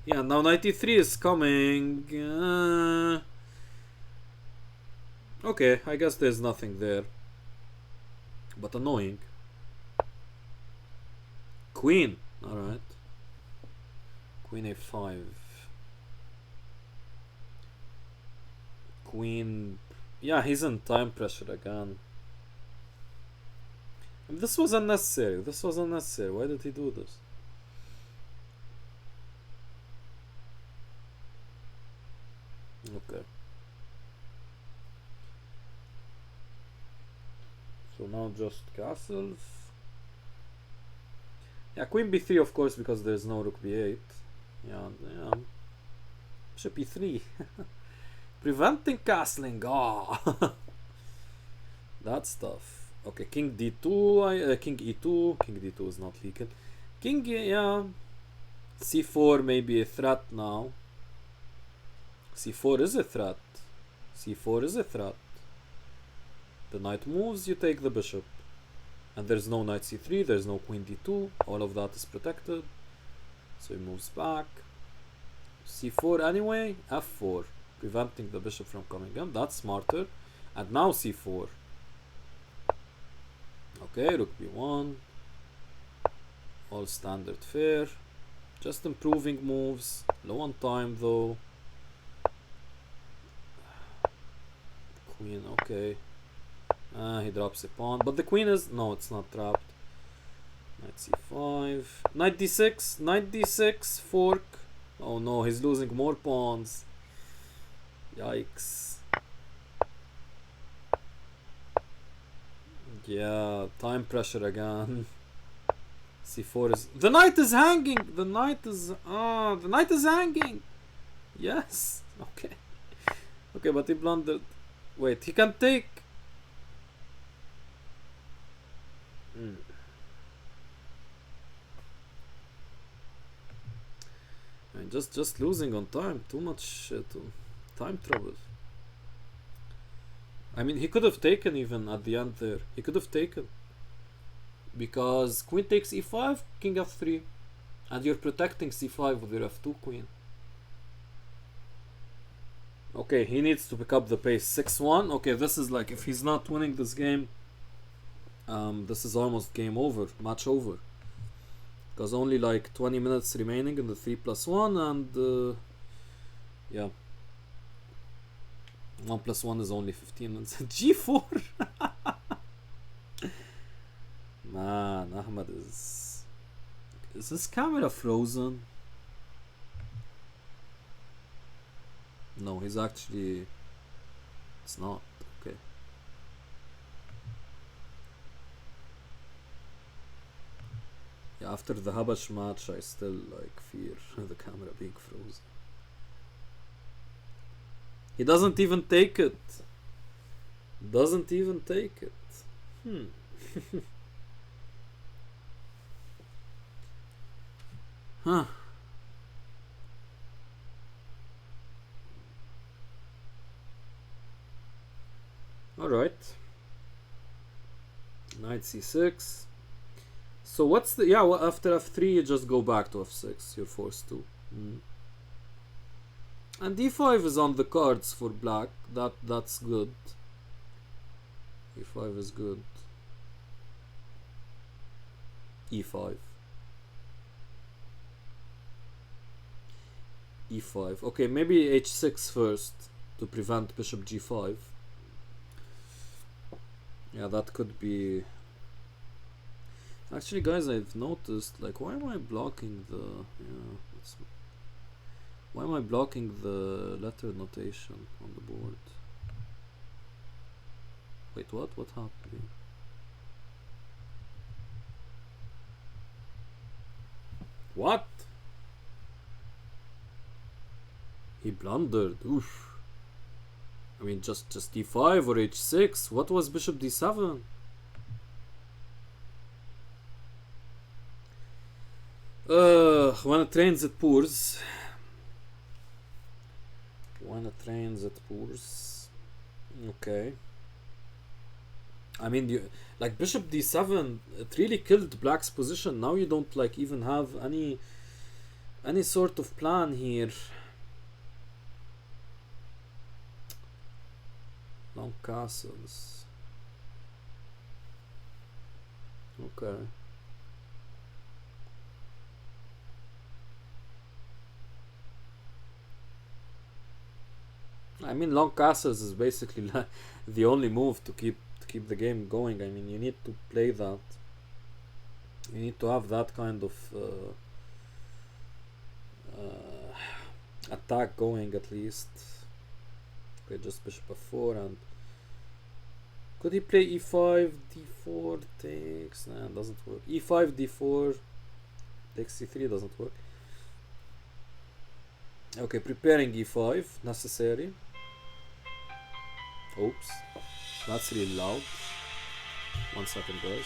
Yeah, now knight e3 is coming. Okay, I guess there's nothing there. But annoying. Queen. Alright. Queen a5. Queen. Yeah, he's in time pressure again. And this was unnecessary. This was unnecessary. Why did he do this? Okay. So now just castles. Yeah, queen b3, of course, because there's no rook b8. Yeah. Bishop e3. Preventing castling. Ah. That stuff. Okay, king d2. King e2. King d2 is not legal. King, yeah. c4 may be a threat now. c4 is a threat. c4 is a threat. The knight moves, you take the bishop. And there's no knight c3, there's no queen d2. All of that is protected. So he moves back. c4 anyway, f4. Preventing the bishop from coming in. That's smarter. And now c4. Okay, rook b1. All standard fare. Just improving moves. Low on time though. Queen, okay. He drops a pawn. But the queen is... No, it's not trapped. Knight c5. Knight d6. Knight d6. Fork. Oh no, he's losing more pawns. Yikes. Yeah, time pressure again. c4 is... The knight is hanging! The knight is... the knight is hanging! Yes! Okay. Okay, but he blundered. Wait, he can take... I mean, just losing on time. Too much shit. Time trouble. I mean, he could have taken even at the end there. He could have taken. Because queen takes e5, king f3. And you're protecting c5 with your f2 queen. Okay, he needs to pick up the pace. 6-1. Okay, this is like, if he's not winning this game, this is almost game over. Match over. Because only like 20 minutes remaining in the 3+1, and yeah. 1+1 is only 15 minutes. g4. Man, Ahmed is this camera frozen? No, he's actually... It's not. Okay. Yeah, after the Habash match, I still like fear the camera being frozen. He doesn't even take it. Doesn't even take it. Huh. Alright. Knight c6. So what's the... Yeah, well, after f3 you just go back to f6. You're forced to. And d5 is on the cards for black. That's good. e5 is good. e5. e5. Okay, maybe h6 first to prevent bishop g5. Yeah, that could be. Actually, guys, I've noticed, like, why am I blocking the. Yeah, why am I blocking the letter notation on the board? Wait, what? What happened? What? He blundered. Oof. I mean, just d5 or h6. What was bishop d7? When it rains, it pours. When it rains, it pours. Okay. I mean, like bishop d7, it really killed black's position. Now you don't like even have any sort of plan here. Long castles. Okay. I mean, long castles is basically like the only move to keep the game going. I mean, you need to play that. You need to have that kind of attack going at least. Okay, just bishop f4, and could he play e5, d4 takes? Nah, doesn't work. e5, d4 takes c3, doesn't work. Okay, preparing e5, necessary. Oops, that's really loud. 1 second, guys.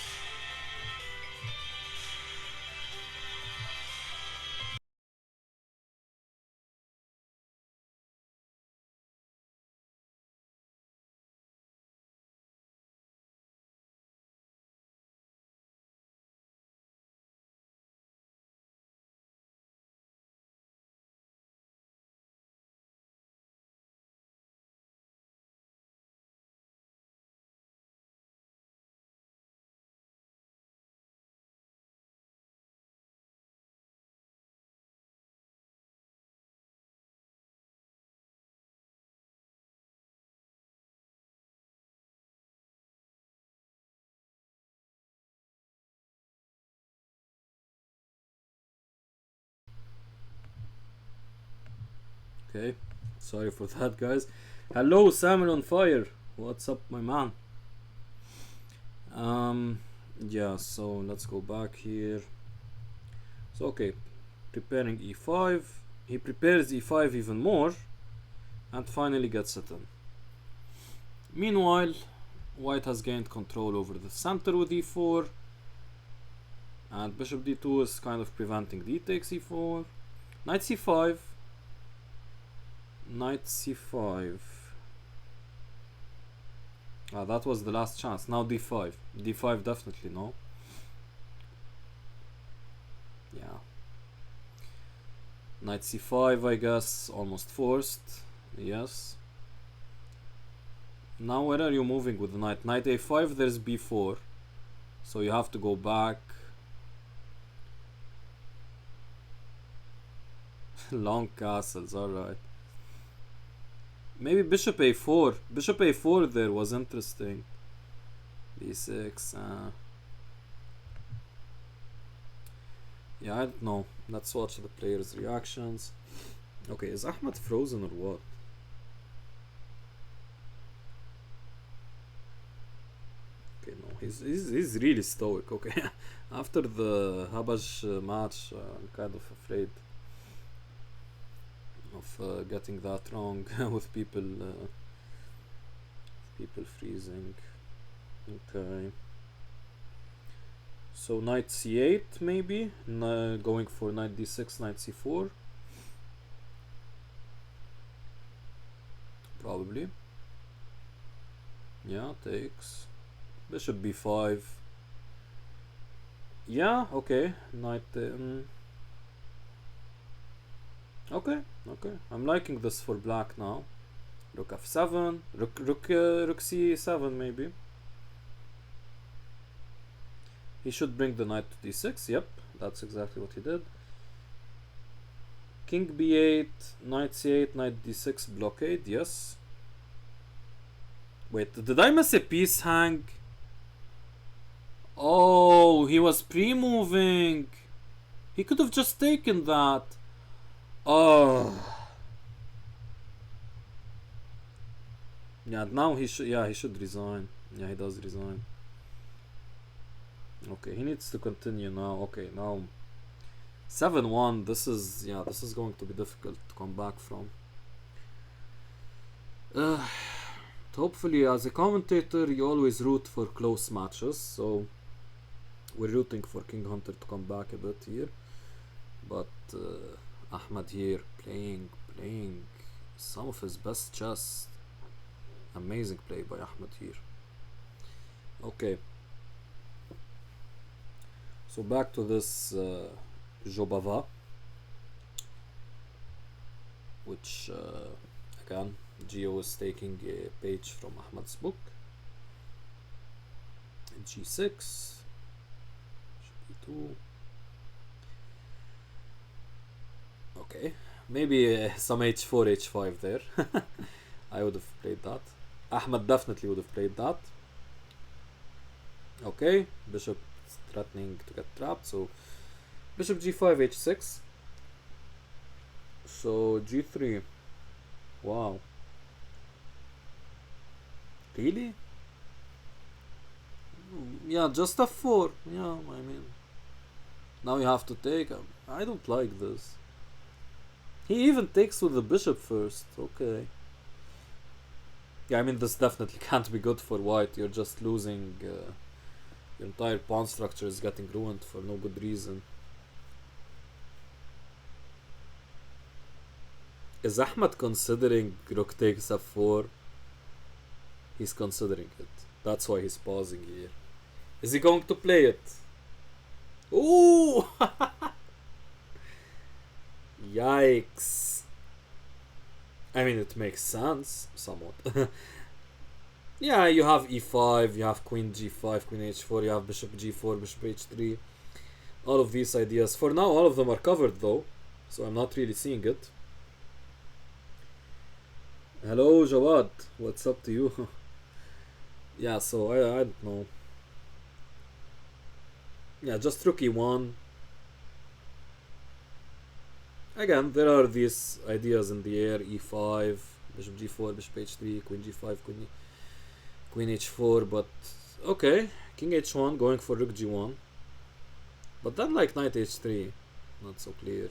Okay, sorry for that, guys. Hello, Salmon on Fire. What's up, my man? Yeah, so let's go back here. So, okay, preparing e5. He prepares e5 even more, and finally gets it in. Meanwhile, white has gained control over the center with e4, and bishop d2 is kind of preventing d takes e4. Knight c5. Knight c5. Ah, that was the last chance. Now d5. d5 definitely no. Yeah. Knight c5, I guess, almost forced. Yes. Now where are you moving with the knight? Knight a5, there's b4. So you have to go back. Long castles, alright. Maybe bishop a4. Bishop a4 there was interesting. b6. Yeah, I don't know. Let's watch the players' reactions. Okay, is Ahmed frozen or what? Okay, no, he's really stoic. Okay, after the Habash match, I'm kind of afraid of getting that wrong with people freezing. Okay. So knight c8 maybe, going for knight d6, knight c4. Probably. Yeah, takes. Bishop b5. Yeah, okay. Knight. Okay, okay. I'm liking this for black now. Rook f7, rook c7 maybe. He should bring the knight to d6. Yep, that's exactly what he did. King b8, knight c8, knight d6 blockade. Yes. Wait, did I miss a piece hang? Oh, he was pre-moving. He could have just taken that. Oh. Yeah, now he should. Yeah, he should resign. Yeah, he does resign. Okay, he needs to continue now. Okay, now 7-1. This is going to be difficult to come back from. Hopefully, as a commentator, you always root for close matches. So we're rooting for King Hunter to come back a bit here, but Ahmed here playing some of his best chess. Amazing play by Ahmed here. Okay. So back to this Jobava, which again Geo is taking a page from Ahmed's book. G6, G2. Okay, maybe some H4, H5 there. I would have played that. Ahmed definitely would have played that. Okay, bishop threatening to get trapped, so bishop g5, h6. So g3. Wow. Really? Yeah, just f4. Yeah, I mean, now you have to take him. I don't like this. He even takes with the bishop first. Okay. Yeah, I mean, this definitely can't be good for white. You're just losing. Your entire pawn structure is getting ruined for no good reason. Is Ahmed considering rook takes f4? He's considering it. That's why he's pausing here. Is he going to play it? Ooh! Yikes. I mean, it makes sense, somewhat. Yeah, you have e5, you have queen g5, queen h4, you have bishop g4, bishop h3. All of these ideas. For now, all of them are covered though, so I'm not really seeing it. Hello, Jawad. What's up to you? Yeah, so I don't know. Yeah, just rook e1. Again, there are these ideas in the air. e5, bishop g4, bishop h3, queen g5, queen h4, but okay. King h1 going for rook g1. But then like knight h3, not so clear.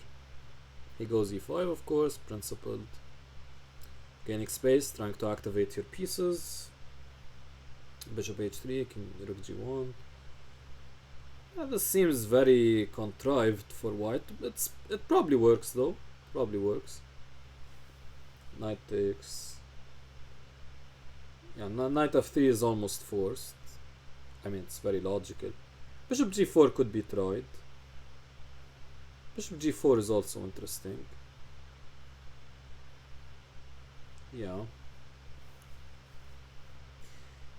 He goes e5, of course, principled. Gaining space, trying to activate your pieces. Bishop h3, king rook g1. Yeah, this seems very contrived for white. It probably works though. Probably works. Knight takes. Yeah, knight f3 is almost forced. I mean, it's very logical. Bishop g4 could be tried. Bishop g4 is also interesting. Yeah.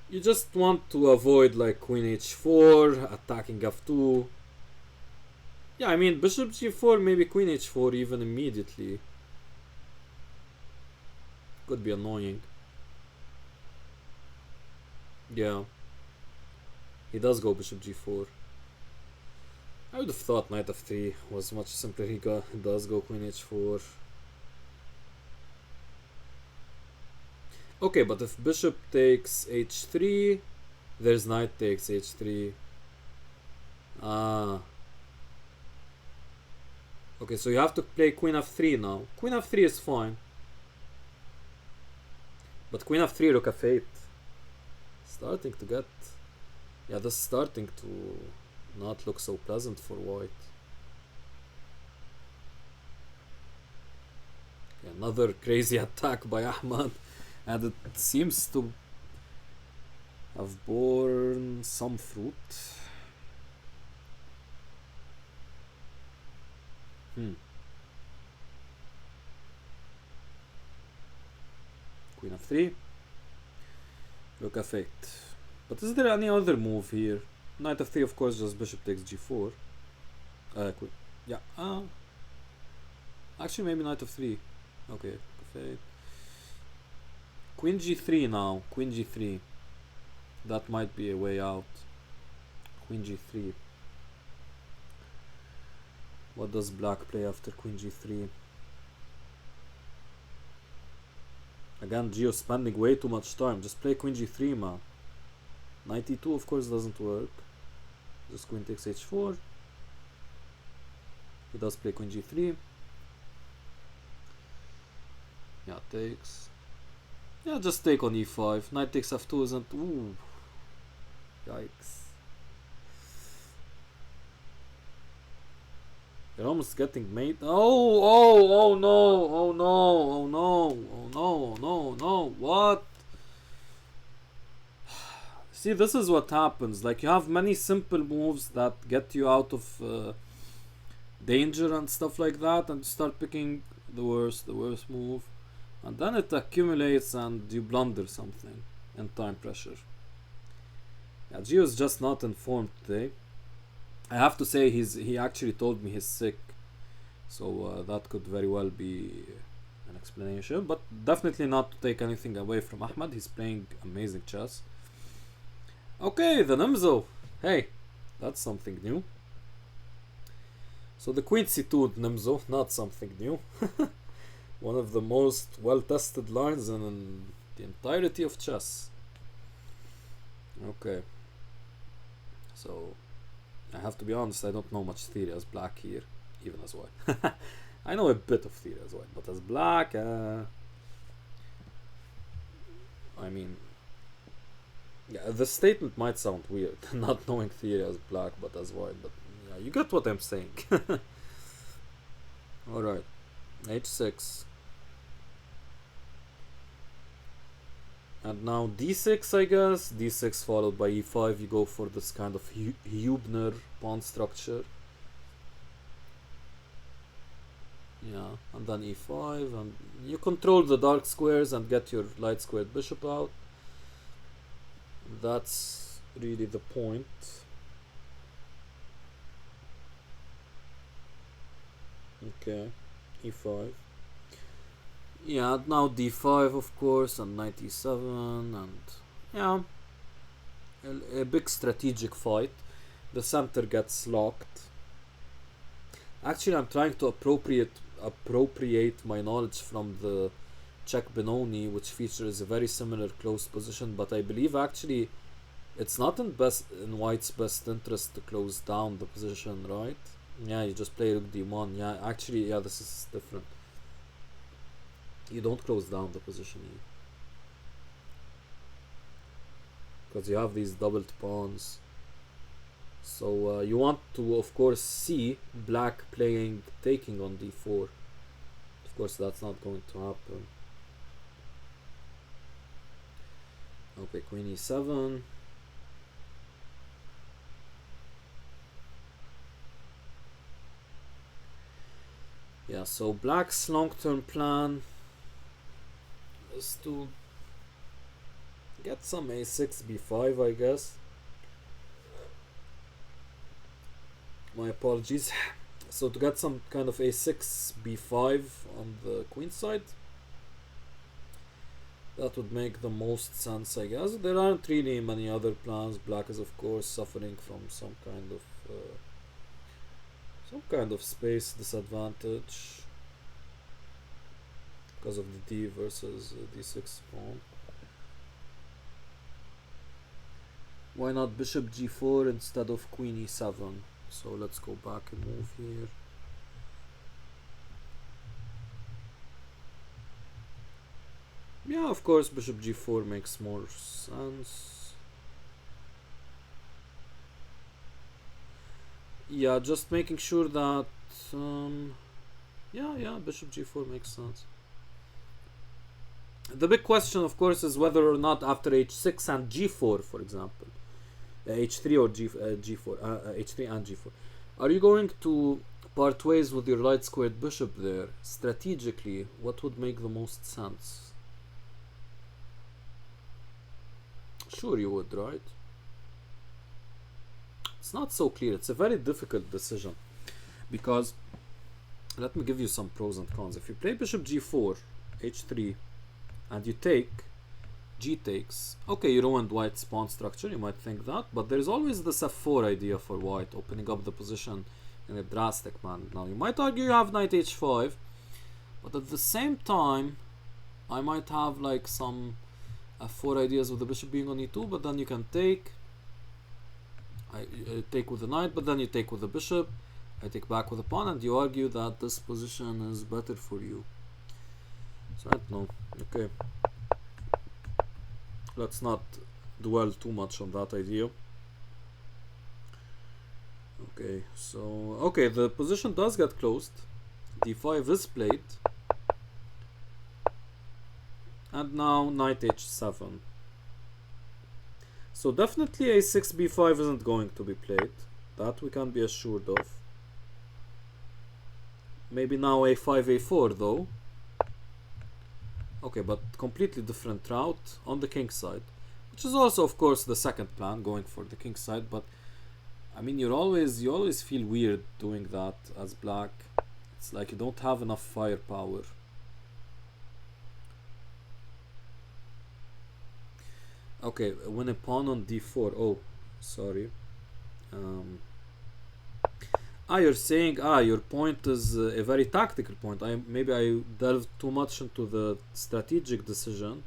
You just want to avoid like queen h4, attacking f2. Yeah, I mean, bishop g4, maybe queen h4 even immediately. Could be annoying. Yeah. He does go bishop g4. I would have thought knight f3 was much simpler. He does go queen h4. Okay, but if bishop takes h3, there's knight takes h3. Ah. Okay, so you have to play queen f3 now. Queen f3 is fine. But queen f3, rook f8. Starting to get... Yeah, this is starting to not look so pleasant for white. Yeah, another crazy attack by Ahmad. And it seems to have borne some fruit. Queen f3. Rook f8. But is there any other move here? Knight f3, of course, just bishop takes g4. Queen. Yeah. Actually, maybe knight f3. Okay. F8. Queen g3 now. Queen g3. That might be a way out. Queen g3. What does black play after queen g3? Again, Gio's spending way too much time. Just play queen g3, man. Knight e2, of course, doesn't work. Just queen takes h4. He does play queen g3. Yeah, takes. Yeah, just take on e5. Knight takes f2 isn't. Ooh. Yikes. You're almost getting mate. Oh no, oh no, oh no, oh no, no, no, what? See, this is what happens. Like, you have many simple moves that get you out of danger and stuff like that, and you start picking the worst move, and then it accumulates and you blunder something in time pressure. Yeah, Gio's just not informed today. I have to say he actually told me he's sick, so that could very well be an explanation, but definitely not to take anything away from Ahmed. He's playing amazing chess. Okay, the Nimzo. Hey, that's something new. So the Queen C2 Nimzo, not something new. One of the most well-tested lines in the entirety of chess. Okay. So I have to be honest, I don't know much theory as black here, even as white. I know a bit of theory as white, but as black, I mean, yeah, the statement might sound weird, not knowing theory as black, but as white, but yeah, you get what I'm saying. Alright, h6. And now d6, I guess. d6 followed by e5. You go for this kind of Hubner pawn structure. Yeah, and then e5, and you control the dark squares and get your light squared bishop out. That's really the point. Okay, e5. Yeah, now d5, of course, and knight e7, and yeah, a big strategic fight. The center gets locked. Actually, I'm trying to appropriate my knowledge from the Czech Benoni, which features a very similar closed position, but I believe actually it's not in white's best interest to close down the position, right? Yeah, you just play rook d1. Yeah, actually, yeah, this is different. You don't close down the position here, because you have these doubled pawns. So you want to, of course, see black taking on d4. Of course, that's not going to happen. Okay, queen e7. Yeah, so black's long-term plan is to get some a6 b5, I guess. My apologies. So to get some kind of a6 b5 on the queen side, that would make the most sense, I guess. There aren't really many other plans. Black is, of course, suffering from some kind of space disadvantage because of the d versus d6 pawn. Why not bishop g4 instead of queen e7? So let's go back and move here. Yeah, of course, bishop g4 makes more sense. Yeah, just making sure that yeah, bishop g4 makes sense. The big question, of course, is whether or not after h6 and g4, for example, h3 or g4, h3 and g4, are you going to part ways with your light squared bishop there? Strategically, what would make the most sense? Sure you would, right? It's not so clear. It's a very difficult decision because let me give you some pros and cons. If you play bishop g4, h3, and you take, g takes, okay, you ruined white's pawn structure, you might think that, but there's always this f4 idea for white, opening up the position in a drastic manner. Now you might argue you have knight h5, but at the same time I might have like some f4 ideas with the bishop being on e2, but then you can take, I take with the knight, but then you take with the bishop, I take back with the pawn, and you argue that this position is better for you. So I don't know. Okay, let's not dwell too much on that idea. Okay, so okay, the position does get closed. d5 is played, and now knight h7. So definitely a6 b5 isn't going to be played, that we can be assured of. Maybe now a5 a4 though. Okay, but completely different route on the king side, which is also of course the second plan, going for the king side, but I mean you always feel weird doing that as black. It's like you don't have enough firepower. Okay, when a pawn on d4, oh sorry, you're saying your point is a very tactical point. Maybe I delved too much into the strategic decision.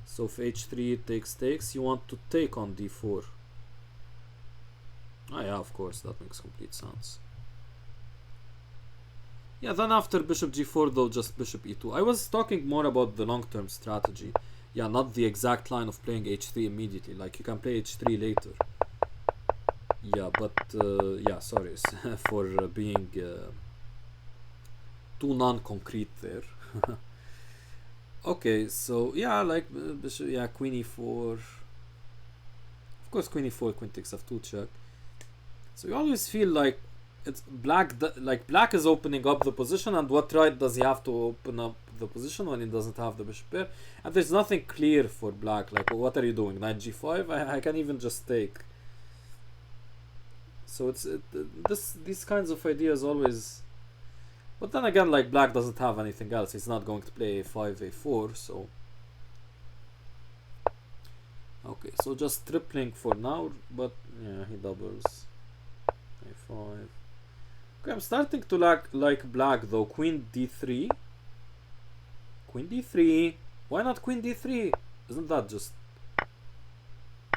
So if h3 takes, you want to take on d4. Yeah, of course, that makes complete sense. Yeah, then after bishop g4 though, just bishop e2. I was talking more about the long-term strategy. Yeah, not the exact line of playing h3 immediately. Like you can play h3 later. Yeah, but yeah, sorry for being too non-concrete there. Okay, so yeah, like bishop, yeah, queen e4. Of course, queen e4, queen takes f2 check. So you always feel like it's black. Like black is opening up the position, and what right does he have to open up the position when he doesn't have the bishop pair? And there's nothing clear for black. Like, what are you doing? Knight g5? I can even just take. So it's these kinds of ideas always. But then again, like black doesn't have anything else. He's not going to play a5, a4. So okay, so just tripling for now. But yeah, he doubles. a5. Okay, I'm starting to like black though. Queen d3. Queen d3. Why not queen d3? Isn't that just...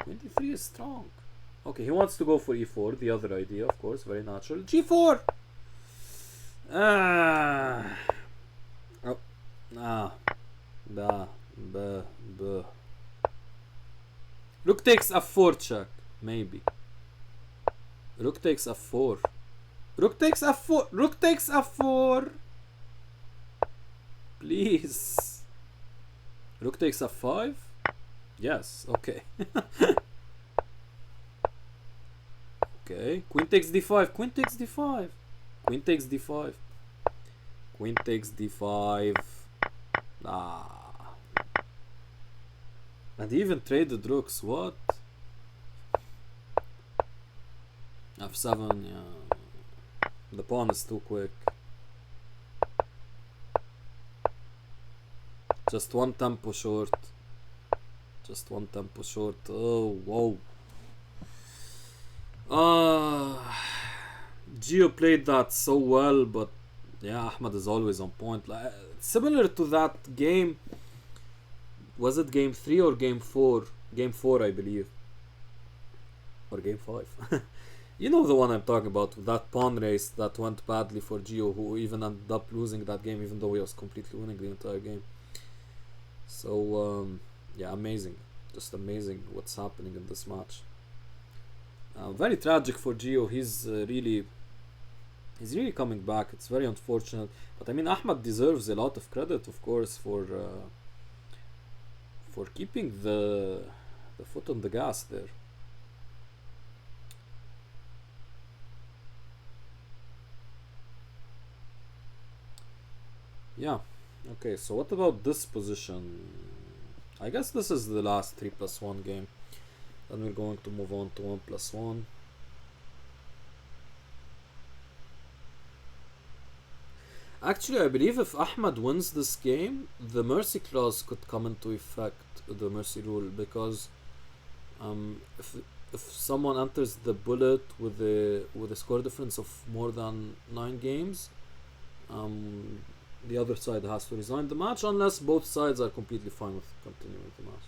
Queen d3 is strong. Okay, he wants to go for e4. The other idea, of course, very natural. g4! Rook takes f4 check. Maybe. Rook takes f4. Rook takes f4. Rook takes f4. Please. Rook takes f5. Yes. Okay. Okay. Queen takes d5. Queen takes d5. Queen takes d5. Queen takes d5. And he even traded rooks. What? f7. Yeah. The pawn is too quick. Just one tempo short. Just one tempo short. Oh, whoa. Gio played that so well, but yeah, Ahmed is always on point. Like, similar to that game. Was it game 3 or game 4? Game 4, I believe. Or game 5. You know the one I'm talking about, that pawn race that went badly for Gio, who even ended up losing that game, even though he was completely winning the entire game. So, yeah, amazing. Just amazing what's happening in this match. Very tragic for Gio. He's really coming back. It's very unfortunate. But I mean, Ahmed deserves a lot of credit, of course, for keeping the foot on the gas there. Yeah. Okay, so what about this position? I guess this is the last 3+1 game. Then we're going to move on to 1+1. Actually, I believe if Ahmed wins this game, the mercy clause could come into effect, the mercy rule, because if someone enters the bullet with a score difference of more than 9 games, the other side has to resign the match unless both sides are completely fine with continuing the match.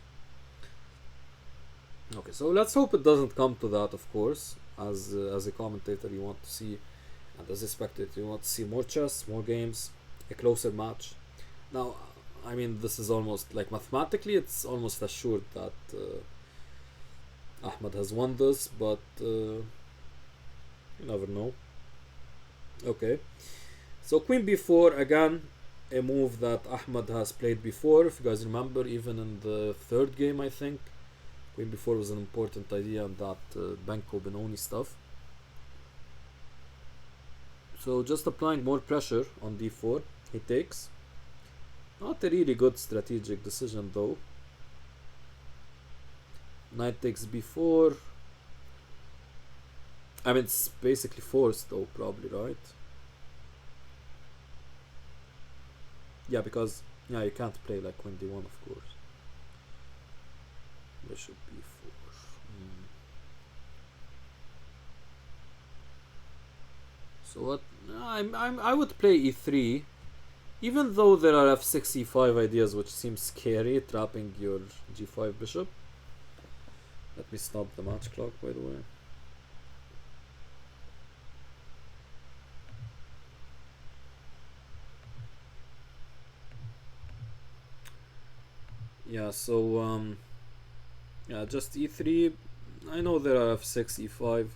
Okay, so let's hope it doesn't come to that, of course. As a commentator, you want to see, and as a spectator, you want to see more chess, more games, a closer match. Now, I mean, this is almost like mathematically, it's almost assured that Ahmed has won this, but you never know. Okay, so Queen B4, again, a move that Ahmed has played before. If you guys remember, even in the third game, I think, Queen B4 was an important idea in that Benko Benoni stuff. So just applying more pressure on D4, he takes. Not a really good strategic decision though. Knight takes B4. I mean, it's basically forced though, probably, right? Yeah, because you can't play like Queen D1, of course. Bishop B4. So what? I would play E3, even though there are F6, E5 ideas which seem scary, trapping your G5 bishop. Let me stop the match clock, by the way. Yeah, so yeah, just E3. I know there are F6, E5,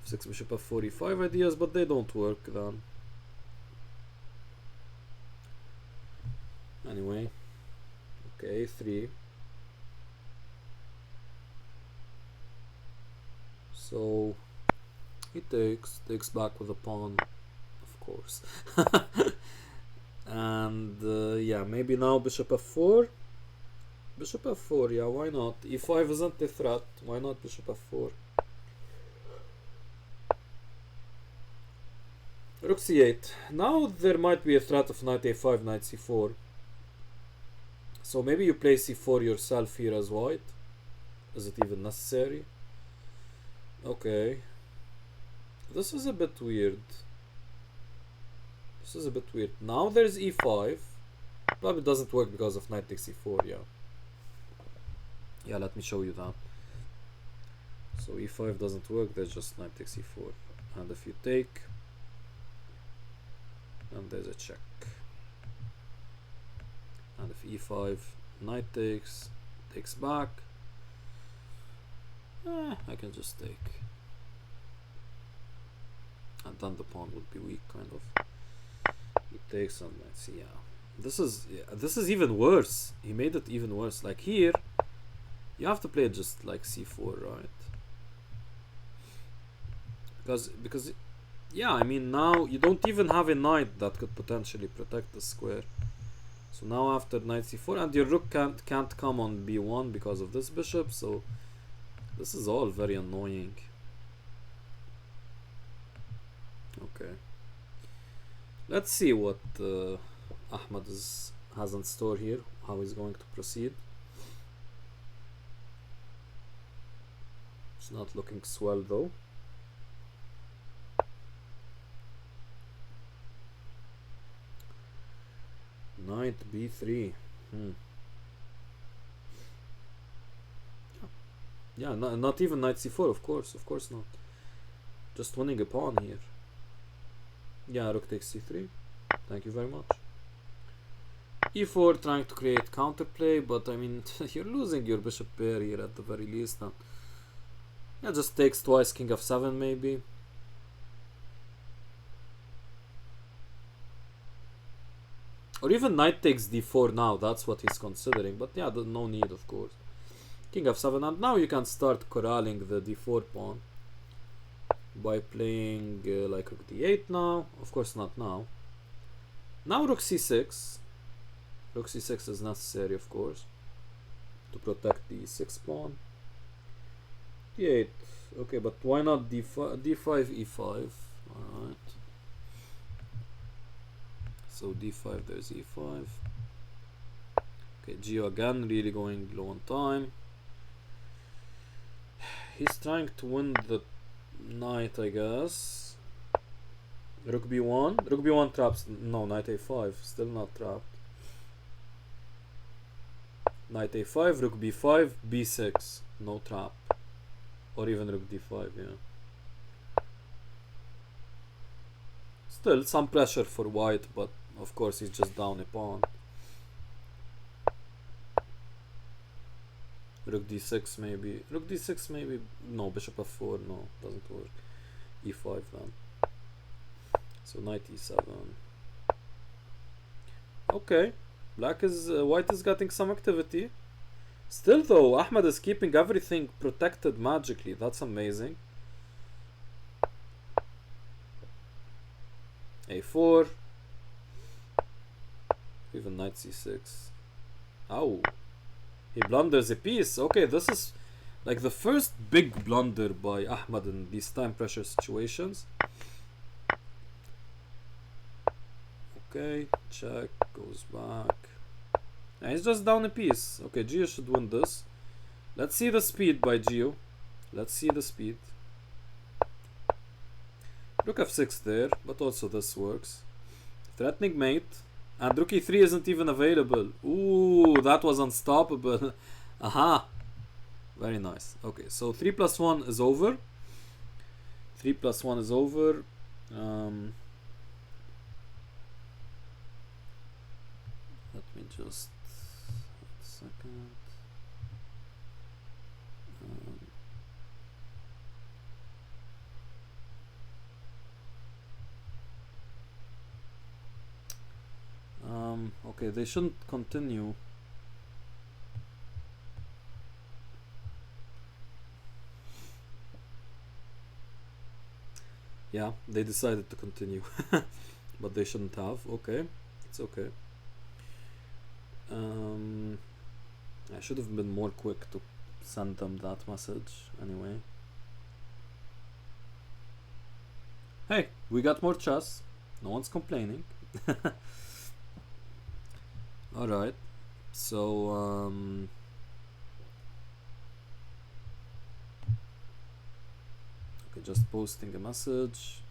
F6 bishop F4, E5 ideas, but they don't work then. Anyway, okay, E3. So he takes back with a pawn, of course. And yeah, maybe now bishop F4. Bishop F4, yeah, why not? E5 isn't a threat, why not bishop F4? Rook C8. Now there might be a threat of knight A5, knight C4. So maybe you play C4 yourself here as white. Is it even necessary? Okay. This is a bit weird. Now there's E5. But it doesn't work because of knight takes E4, yeah. Yeah, let me show you that. So E5 doesn't work, there's just knight takes E4. And if you take, and there's a check. And if E5, knight takes back, I can just take. And then the pawn would be weak, kind of. He takes and let's see, yeah. This is even worse. He made it even worse. Like here, you have to play just like C4, right? Because yeah, I mean now you don't even have a knight that could potentially protect the square. So now after knight C4, and your rook can't come on B1 because of this bishop, so this is all very annoying. Okay. Let's see what Ahmed has in store here, how he's going to proceed. It's not looking swell though. Knight B3. Yeah, not even knight C4, of course not. Just winning a pawn here. Yeah, rook takes C3. Thank you very much. E4, trying to create counterplay, but I mean, you're losing your bishop pair here at the very least. And yeah, just takes twice, king f7 maybe. Or even knight takes d4 now, that's what he's considering. But yeah, no need, of course. King f7, and now you can start corralling the d4 pawn by playing like rook d8 now. Of course not now. Now rook c6. Rook c6 is necessary, of course. to protect the e6 pawn. d8. Okay, but why not d5, e5? Alright. So d5, there's e5. Okay, Gio again, really going low on time. He's trying to win the knight, I guess. Rook b1. Rook b1 traps. No, knight a5. Still not trapped. Knight a5, rook b5, b6. No trap. Or even rook d5, yeah. Still some pressure for white, but of course he's just down a pawn. Rook d6 maybe. Rook d6 maybe. No, bishop f4. No, doesn't work. e5 then. So knight e7. Okay. White is getting some activity. Still though, Ahmed is keeping everything protected magically. That's amazing. a4. Even knight c6. Ow. He blunders a piece. Okay, this is like the first big blunder by Ahmed in these time pressure situations. Okay, check, goes back. Yeah, he's just down a piece. Okay, Gio should win this. Let's see the speed by Gio. Let's see the speed. Rook f6 there, but also this works. Threatening mate. And rook e3 isn't even available. Ooh, that was unstoppable. Aha. Very nice. Okay, so 3+1 is over. 3+1 is over. Let me just... a second. Okay, they shouldn't continue. Yeah, they decided to continue. But they shouldn't have. Okay, it's okay. I should have been more quick to send them that message anyway. Hey, we got more chess. No one's complaining. Alright, so okay, just posting a message.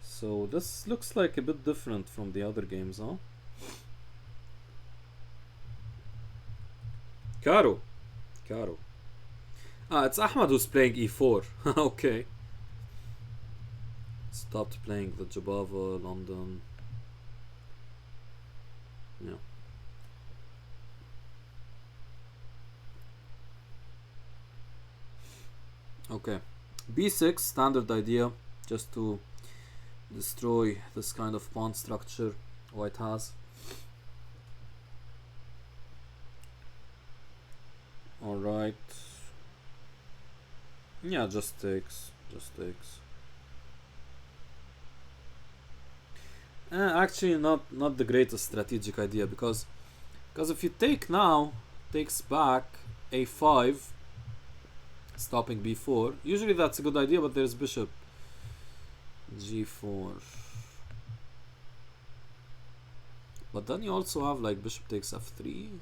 So this looks like a bit different from the other games, huh? Caro. Ah, it's Ahmad who's playing e4. Okay. Stopped playing the Jabava, London. Yeah. Okay. b6, standard idea, just to destroy this kind of pawn structure white has. Alright. Yeah, just takes. Actually, not the greatest strategic idea, because if you take now, takes back a5, stopping b4. Usually that's a good idea, but there's bishop g4. But then you also have like bishop takes f3.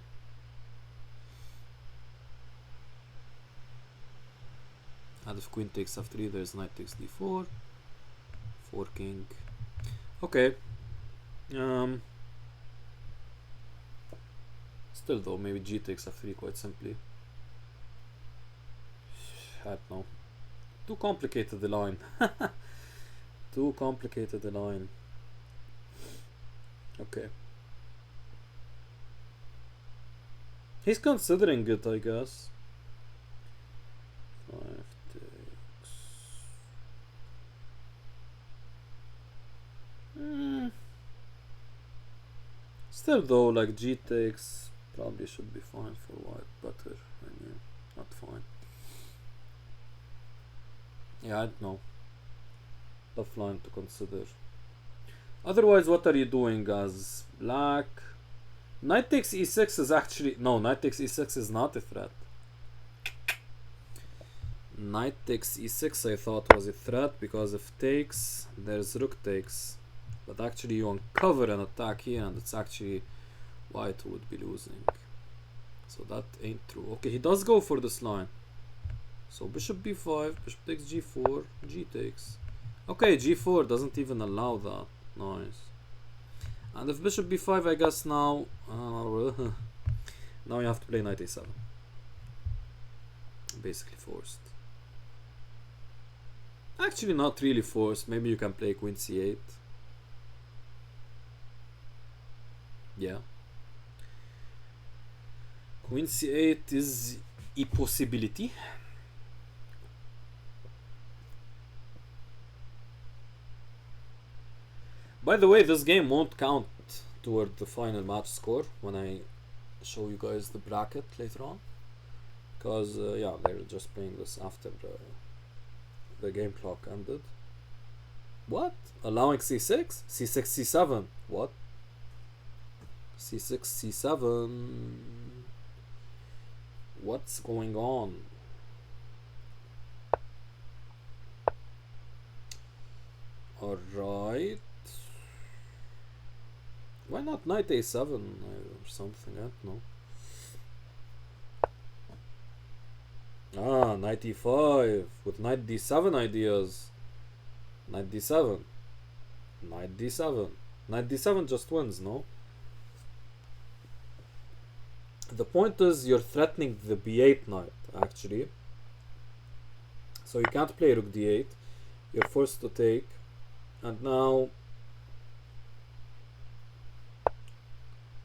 And if queen takes f3, there's knight takes d4. Forking. Okay. Still though, maybe g takes f3 quite simply. I don't know. Too complicated the line. Too complicated the line. Okay. He's considering it, I guess. 5 takes. Still though, like g takes probably should be fine for white. Better, I mean, not fine. Yeah, I don't know. Tough line to consider. Otherwise, what are you doing as black? Knight takes e6 is actually... No, knight takes e6 is not a threat. Knight takes e6 I thought was a threat because if takes, there's rook takes. But actually you uncover an attack here and it's actually white who would be losing. So that ain't true. Okay, he does go for this line. So bishop b5, bishop takes g4, g takes. Okay, g4 doesn't even allow that. Nice. And if bishop b5, I guess now... now you have to play knight a7. Basically forced. Actually not really forced. Maybe you can play queen c8. Yeah. Queen c8 is a possibility. By the way, this game won't count toward the final match score when I show you guys the bracket later on. Because, yeah, they're just playing this after the game clock ended. What? Allowing c6? c6, c7. What? c6, c7. What's going on? Alright. Why not knight a7 or something? I don't know. Ah, knight e5 with knight d7 ideas. Knight d7. Knight d7. Knight d7 just wins, no? The point is you're threatening the b8 knight, actually. So you can't play rook d8. You're forced to take. And now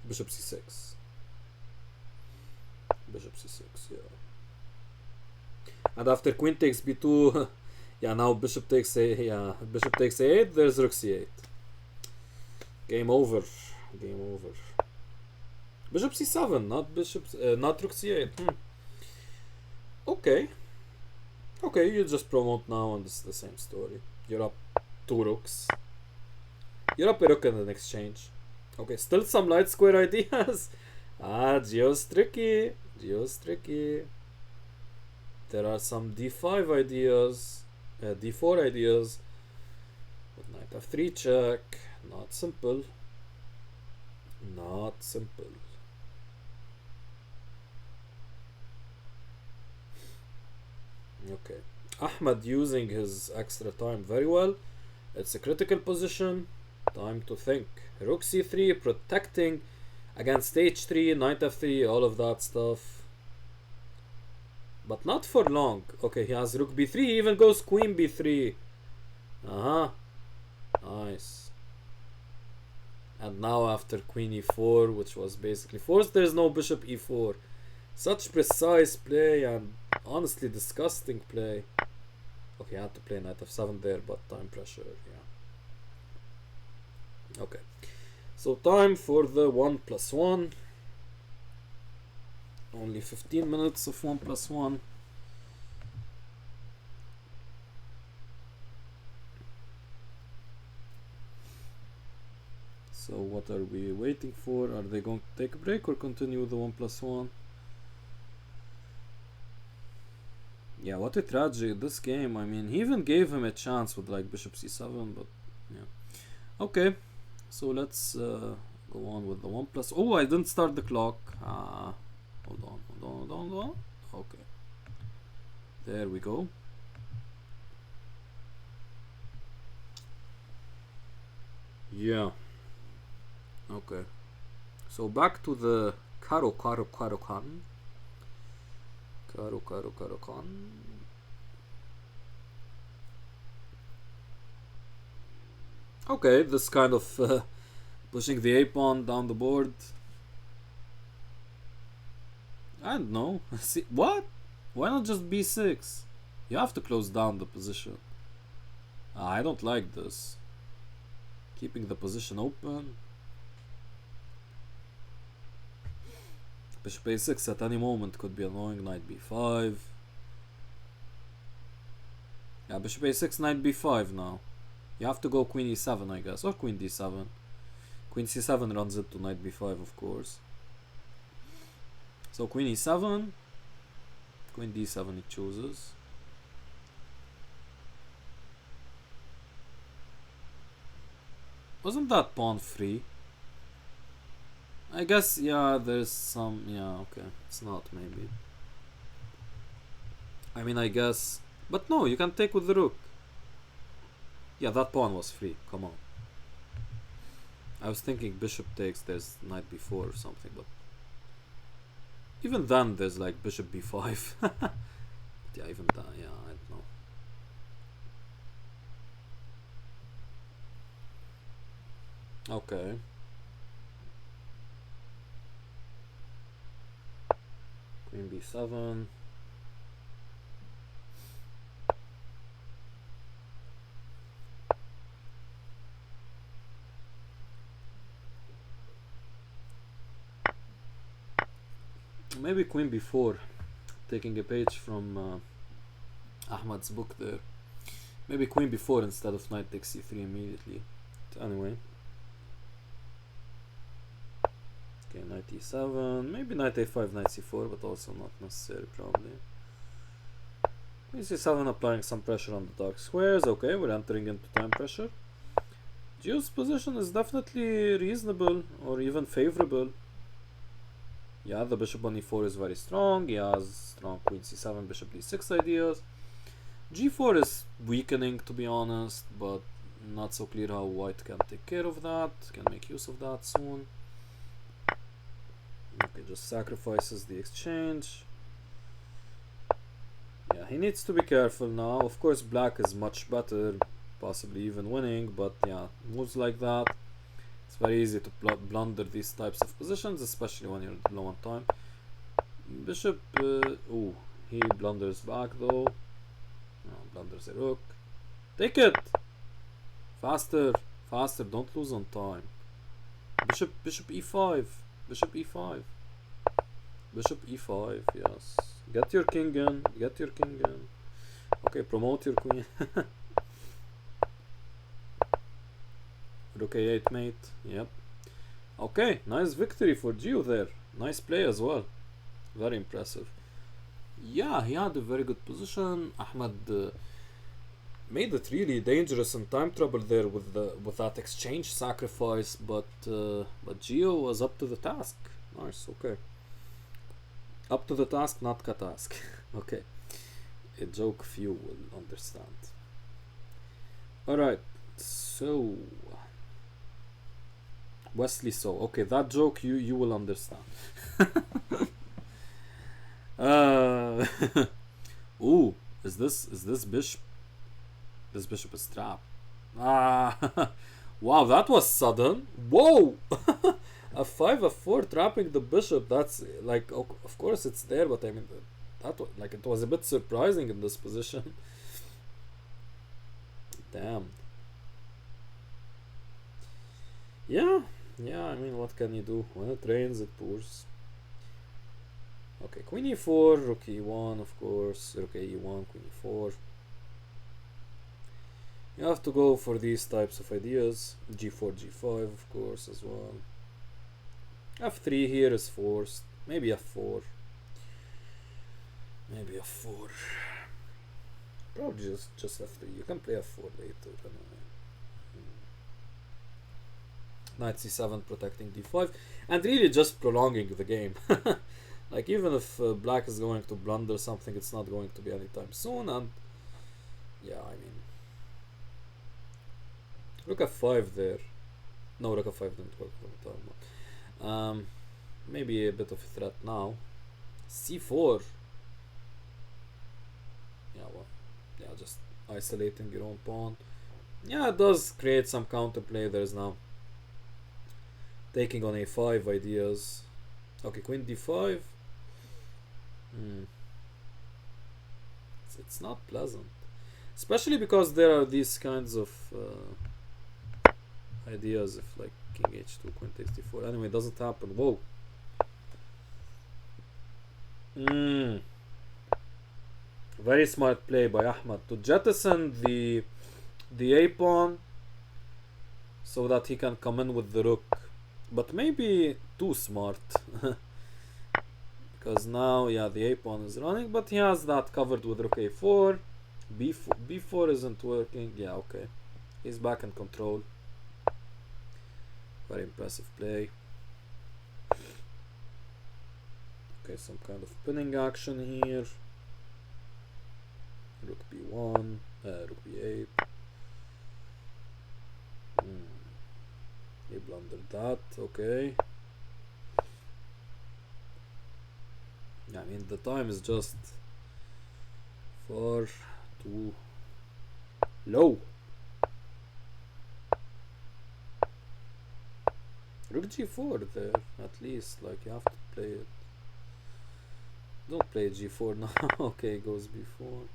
bishop c6. Bishop c6, yeah. And after queen takes b2, yeah, now bishop takes bishop takes a8. There's rook c8. Game over. Game over. Bishop c7, not rook c8. Okay. Okay, you just promote now, and it's the same story. You're up 2 rooks. You're up a rook in an exchange. Okay, still some light square ideas. Geo's tricky. Geo's tricky. There are some d5 ideas, d4 ideas. With knight f3 check. Not simple. Not simple. Okay. Ahmed using his extra time very well. It's a critical position. Time to think. Rook c3 protecting against h3, knight f3, all of that stuff. But not for long. Okay, he has rook b3, he even goes queen b3. Nice. And now after queen e4, which was basically forced, there's no bishop e4. Such precise play and honestly disgusting play. Okay, I had to play knight f7 there, but time pressure, yeah. Okay. So time for the 1+1. Only 15 minutes of 1+1. So what are we waiting for? Are they going to take a break or continue with the 1+1? Yeah, what a tragedy this game. I mean, he even gave him a chance with like bishop c7, but yeah. Okay, so let's go on with the 1+. Oh, I didn't start the clock. Hold on. Okay, there we go. Yeah. Okay. So back to the Karo Khan. Okay, this kind of pushing the a pawn down the board. I don't know. See what? Why not just b6? You have to close down the position. I don't like this. Keeping the position open. Bishop a6 at any moment could be annoying. Knight b5. Yeah, bishop a6, knight b5 now. You have to go queen e7, I guess, or queen d7. Queen c7 runs into knight b5, of course. So queen e7, queen d7 he chooses. Wasn't that pawn free? I guess, yeah, there's some, yeah, okay, it's not maybe. I mean, I guess, but no, you can take with the rook. Yeah, that pawn was free, come on. I was thinking bishop takes, there's knight b4 or something, but even then there's like bishop b5. Yeah, even that, yeah, I don't know. Okay. Queen b7. Maybe queen b4. Taking a page from Ahmad's book there. Maybe queen b4 instead of knight takes c3 immediately. But anyway. Okay, knight e7. Maybe knight a5, knight c4, but also not necessary probably. Queen c7 applying some pressure on the dark squares. Okay, we're entering into time pressure. Gio's position is definitely reasonable or even favorable. Yeah, the bishop on e4 is very strong. He has strong queen c7, bishop d6 ideas. g4 is weakening, to be honest, but not so clear how white can take care of that, can make use of that soon. Okay, just sacrifices the exchange. Yeah, he needs to be careful now. Of course, black is much better, possibly even winning, but yeah, moves like that. It's very easy to blunder these types of positions, especially when you're low on time. Bishop, ooh, he blunders back though. No, blunders a rook. Take it! Faster, faster, don't lose on time. Bishop e5, bishop e5. Bishop e5, yes. Get your king in, get your king in. Okay, promote your queen. Rook a8 mate, yep. Okay, nice victory for Gio there. Nice play as well. Very impressive. Yeah, he had a very good position. Ahmed made it really dangerous and time trouble there with that exchange sacrifice, but Gio was up to the task. Nice, okay. Up to the task, not katask. Okay. A joke few will understand. Alright, so Wesley, so okay, that joke you will understand. Ooh, is this bishop? This bishop is trapped. Ah, wow, that was sudden. Whoa, a 5 f4 trapping the bishop. That's like, of course it's there, but I mean that like it was a bit surprising in this position. Damn. Yeah, yeah. I mean, what can you do? When it rains, it pours. Okay, queen e4, rook e1, of course, rook e1, queen e4. You have to go for these types of ideas. g4, g5, of course, as well. f3 here is forced. Maybe f4. Maybe f4. Probably just f3. You can play f4 later. Anyway. Knight c7 protecting d5. And really just prolonging the game. Like, even if black is going to blunder something, it's not going to be anytime soon. And yeah, I mean, rook f5 there. No, rook f5 didn't work for the time. Maybe a bit of a threat now. c4. Yeah, well, yeah, just isolating your own pawn. Yeah, it does create some counterplay. There's now taking on a5 ideas. Okay, queen d5. It's not pleasant, especially because there are these kinds of ideas if like king h2, queen takes d4. Anyway, it doesn't happen. Whoa. Very smart play by Ahmad to jettison the a pawn so that he can come in with the rook, but maybe too smart. Because now, yeah, the a pawn is running, but he has that covered with rook a4. b4 isn't working. Yeah, okay, he's back in control. Very impressive play. Okay, some kind of pinning action here. Rook b1, rook b8. He blundered that. Okay. I mean, the time is just far too low. Rook g4 there, at least. Like, you have to play it. Don't play g4 now. Okay, goes b4.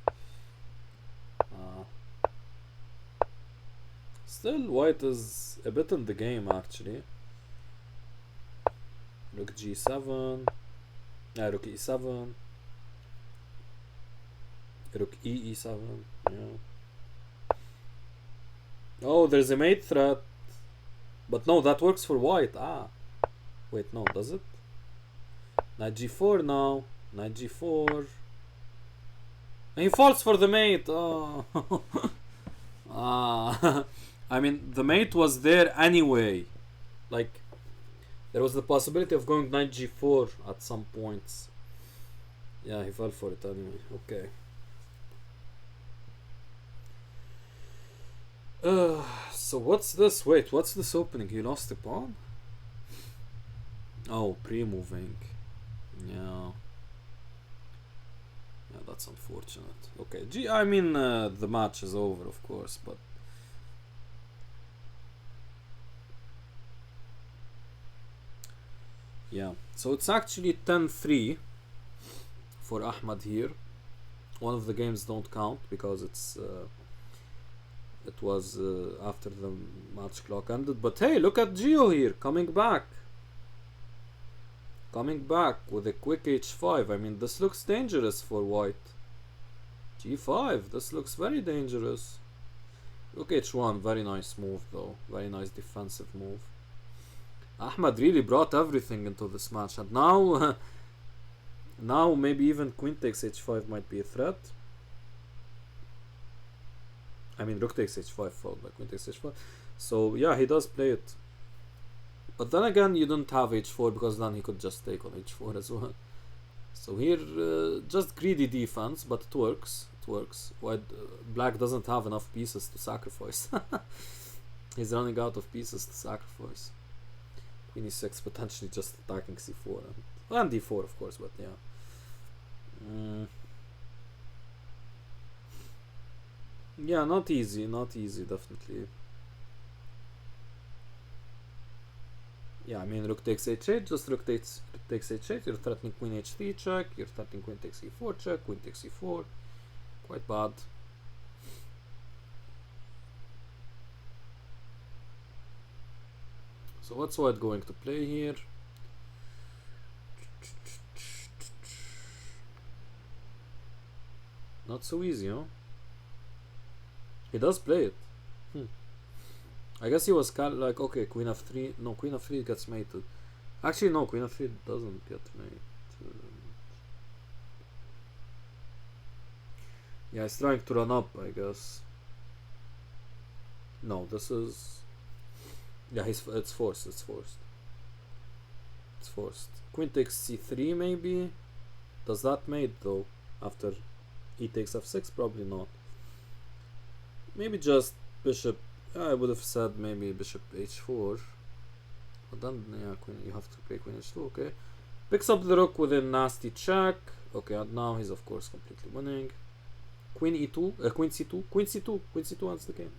Still, white is a bit in the game, actually. Rook g7. Rook e7. Rook e7. Yeah. Oh, there's a mate threat. But no, that works for white. Wait, no, does it? Knight g4 now. Knight g4. And he falls for the mate. Oh. I mean, the mate was there anyway. Like, there was the possibility of going knight g4 at some points. Yeah, he fell for it anyway. Okay. So what's this? Wait, what's this opening? He lost a pawn? Oh, pre-moving. Yeah. Yeah, that's unfortunate. Okay, I mean, the match is over, of course, but... Yeah, so it's actually 10-3 for Ahmad here. One of the games don't count because it was after the match clock ended. But hey, look at Gio here, coming back with a quick h5. I mean, this looks dangerous for white. g5, this looks very dangerous. Rook h1, very nice move though, very nice defensive move. Ahmad really brought everything into this match, and now now maybe even queen takes h5 might be a threat. I mean, rook takes h5 followed by queen takes h5. So yeah, he does play it. But then again, you don't have h4 because then he could just take on h4 as well. So here, just greedy defense, but it works. It works. White, black doesn't have enough pieces to sacrifice. He's running out of pieces to sacrifice. Queen e6 potentially just attacking c4 and d4, of course, but yeah. Yeah, not easy, definitely. Yeah, I mean, rook takes h8, just rook takes h8, you're threatening queen h3 check, you're threatening queen takes e4 check, queen takes e4, quite bad. So what's white going to play here? Not so easy, huh? He does play it. I guess he was kind of like, okay, queen f3. No, queen f3 gets mated. Actually, no, queen f3 doesn't get mated. Yeah, he's trying to run up, I guess. No, this is... Yeah, it's forced. It's forced. Queen takes c3 maybe? Does that mate though? After e takes f6? Probably not. Maybe just bishop... I would have said maybe bishop h4. But then, yeah, you have to play queen h2, okay. Picks up the rook with a nasty check. Okay, and now he's of course completely winning. Queen e2, queen c2, queen c2 ends the game.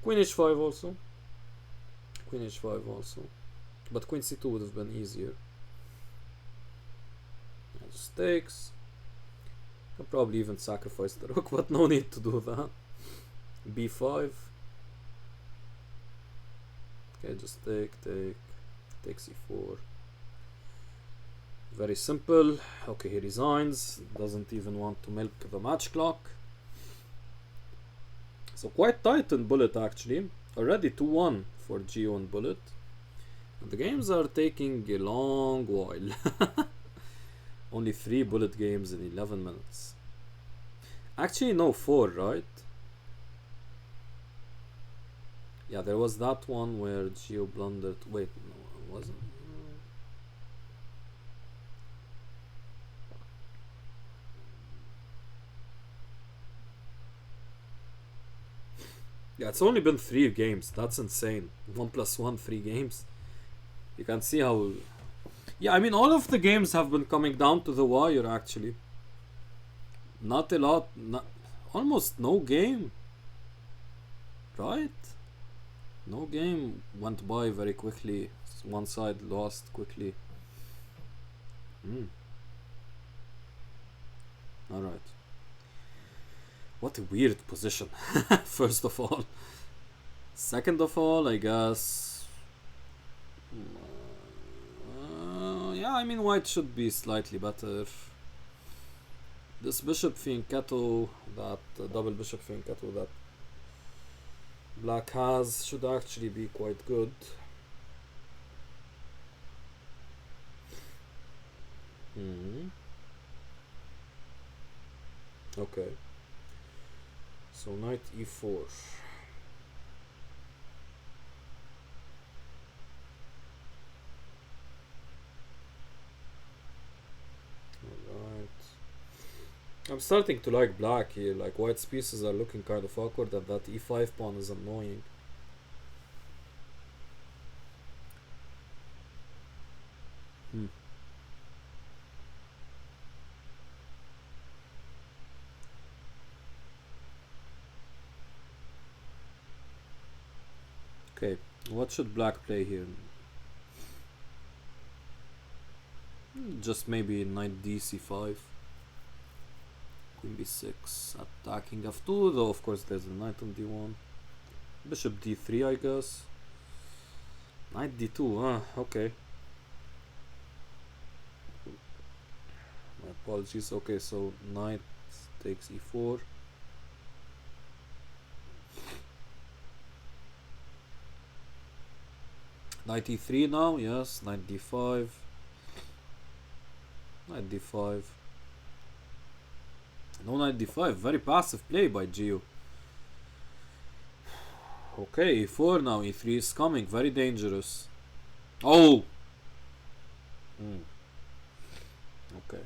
Queen h5 also. Queen h5 also. But queen c2 would have been easier. Yeah, just takes. Can probably even sacrifice the rook, but no need to do that. b5. Okay, just take c4. Very simple. Okay, he resigns. Doesn't even want to milk the match clock. So quite tight in Bullet actually. Already 2-1 for Geo and Bullet. And the games are taking a long while. Only 3 Bullet games in 11 minutes. Actually no, 4, right? Yeah, there was that one where Geo blundered. Wait, no, it wasn't. Yeah, it's only been 3 games. That's insane. 1+1, 3 games. You can see how... Yeah, I mean, all of the games have been coming down to the wire, actually. Not a lot. Almost no game. Right? No game went by very quickly. One side lost quickly. Alright. What a weird position. First of all. Second of all, I guess... yeah, I mean, white should be slightly better. This bishop Fianchetto, that double bishop Fianchetto that black has, should actually be quite good. Okay. So knight e4. Alright. I'm starting to like black here. Like white's pieces are looking kind of awkward, and that e5 pawn is annoying. Okay, what should black play here? Just maybe knight d c5, queen b6, attacking f2, though of course there's a knight on d1. Bishop d3, I guess. Knight d2, okay. My apologies. Okay, so knight takes e4. Knight e3 now, yes. Knight d5. Knight d5. No knight d5. Very passive play by Geo. Okay, e4 now. e3 is coming. Very dangerous. Oh! Okay.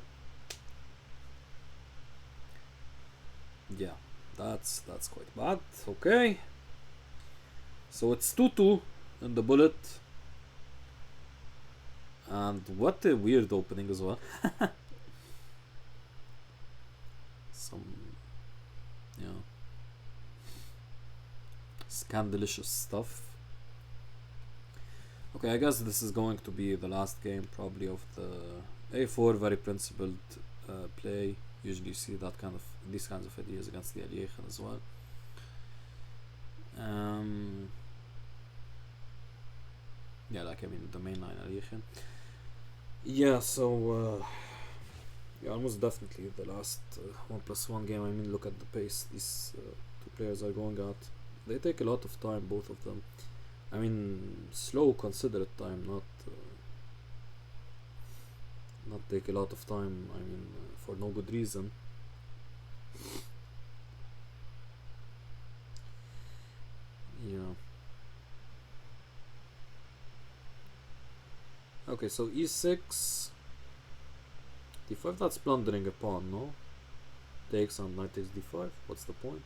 Yeah, that's quite bad. Okay. So it's 2-2 in the Bullet. And what a weird opening as well. Some, yeah, scandalicious stuff. Okay, I guess this is going to be the last game probably of the a4. Very principled play. Usually you see that kind of these kinds of ideas against the Aliechen as well. Yeah, like I mean the main line Aliechen. Yeah, so yeah, almost definitely the last 1+1 game. I mean, look at the pace these two players are going at. They take a lot of time, both of them. I mean, slow, considerate time, not take a lot of time. I mean, for no good reason. Yeah. Okay, so e6, d5. That's plundering a pawn, no? Takes on knight takes d5. What's the point?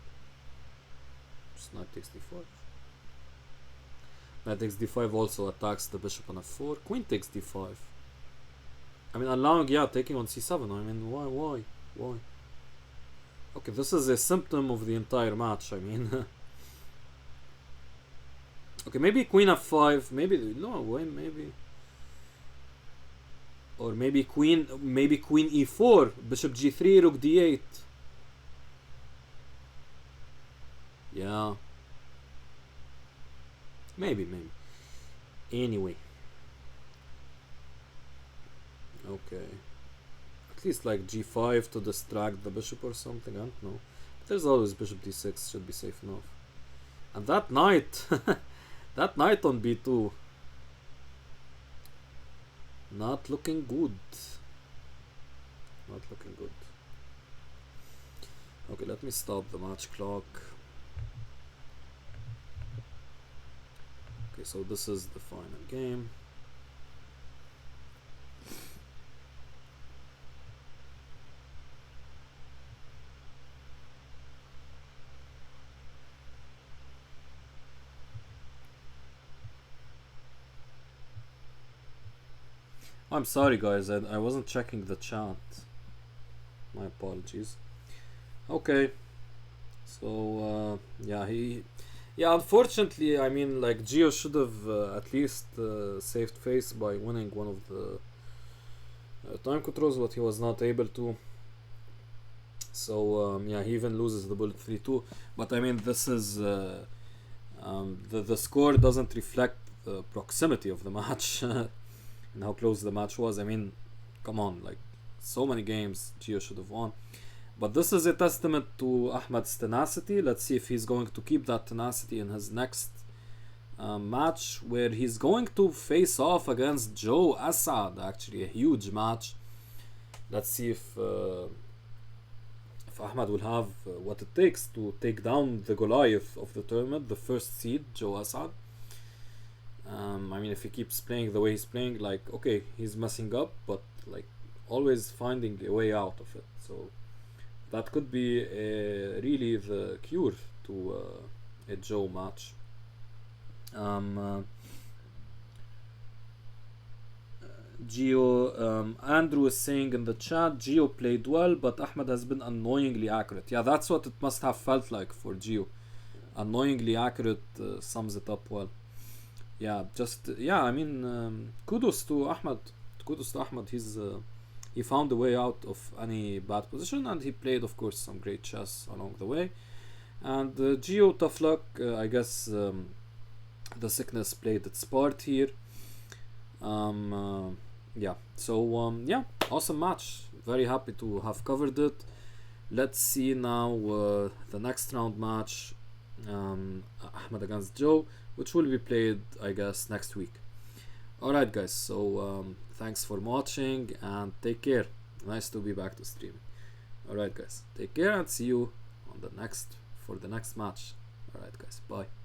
Just knight takes d5. Knight takes d5 also attacks the bishop on f4. Queen takes d5. I mean, allowing, yeah, taking on c7. I mean, why? Okay, this is a symptom of the entire match. I mean, okay, maybe queen f5. Maybe no way. Maybe. Or maybe queen e4, bishop g3, rook d8. Yeah. Maybe. Anyway. Okay. At least like g5 to distract the bishop or something, I don't know. There's always bishop d6, should be safe enough. And that knight, that knight on b2, not looking good. Not looking good. Okay, let me stop the match clock. Okay, so this is the final game. I'm sorry guys, I wasn't checking the chat. My apologies. Okay, so yeah, unfortunately, I mean, like Gio should have at least saved face by winning one of the time controls, but he was not able to. So yeah, he even loses the bullet 3-2. But I mean, this is the score doesn't reflect the proximity of the match and how close the match was. I mean, come on, like so many games Gio should have won. But this is a testament to Ahmad's tenacity. Let's see if he's going to keep that tenacity in his next match, where he's going to face off against Joe Assad. Actually, a huge match. Let's see if Ahmad will have what it takes to take down the Goliath of the tournament, the first seed, Joe Assad. I mean, if he keeps playing the way he's playing, like, okay, he's messing up, but like always finding a way out of it. So that could be really the cure to a Joe match. Gio, Andrew is saying in the chat, Gio played well, but Ahmed has been annoyingly accurate. Yeah, that's what it must have felt like for Gio. Annoyingly accurate sums it up well. Yeah, just yeah. I mean, kudos to Ahmed. Kudos to Ahmed. He found a way out of any bad position, and he played, of course, some great chess along the way. And Gio, tough luck. I guess the sickness played its part here. Yeah. So yeah, awesome match. Very happy to have covered it. Let's see now the next round match, Ahmed against Joe, which will be played, I guess, next week. Alright guys, so thanks for watching and take care. Nice to be back to streaming. Alright guys, take care and see you on the next for the next match. Alright guys, bye.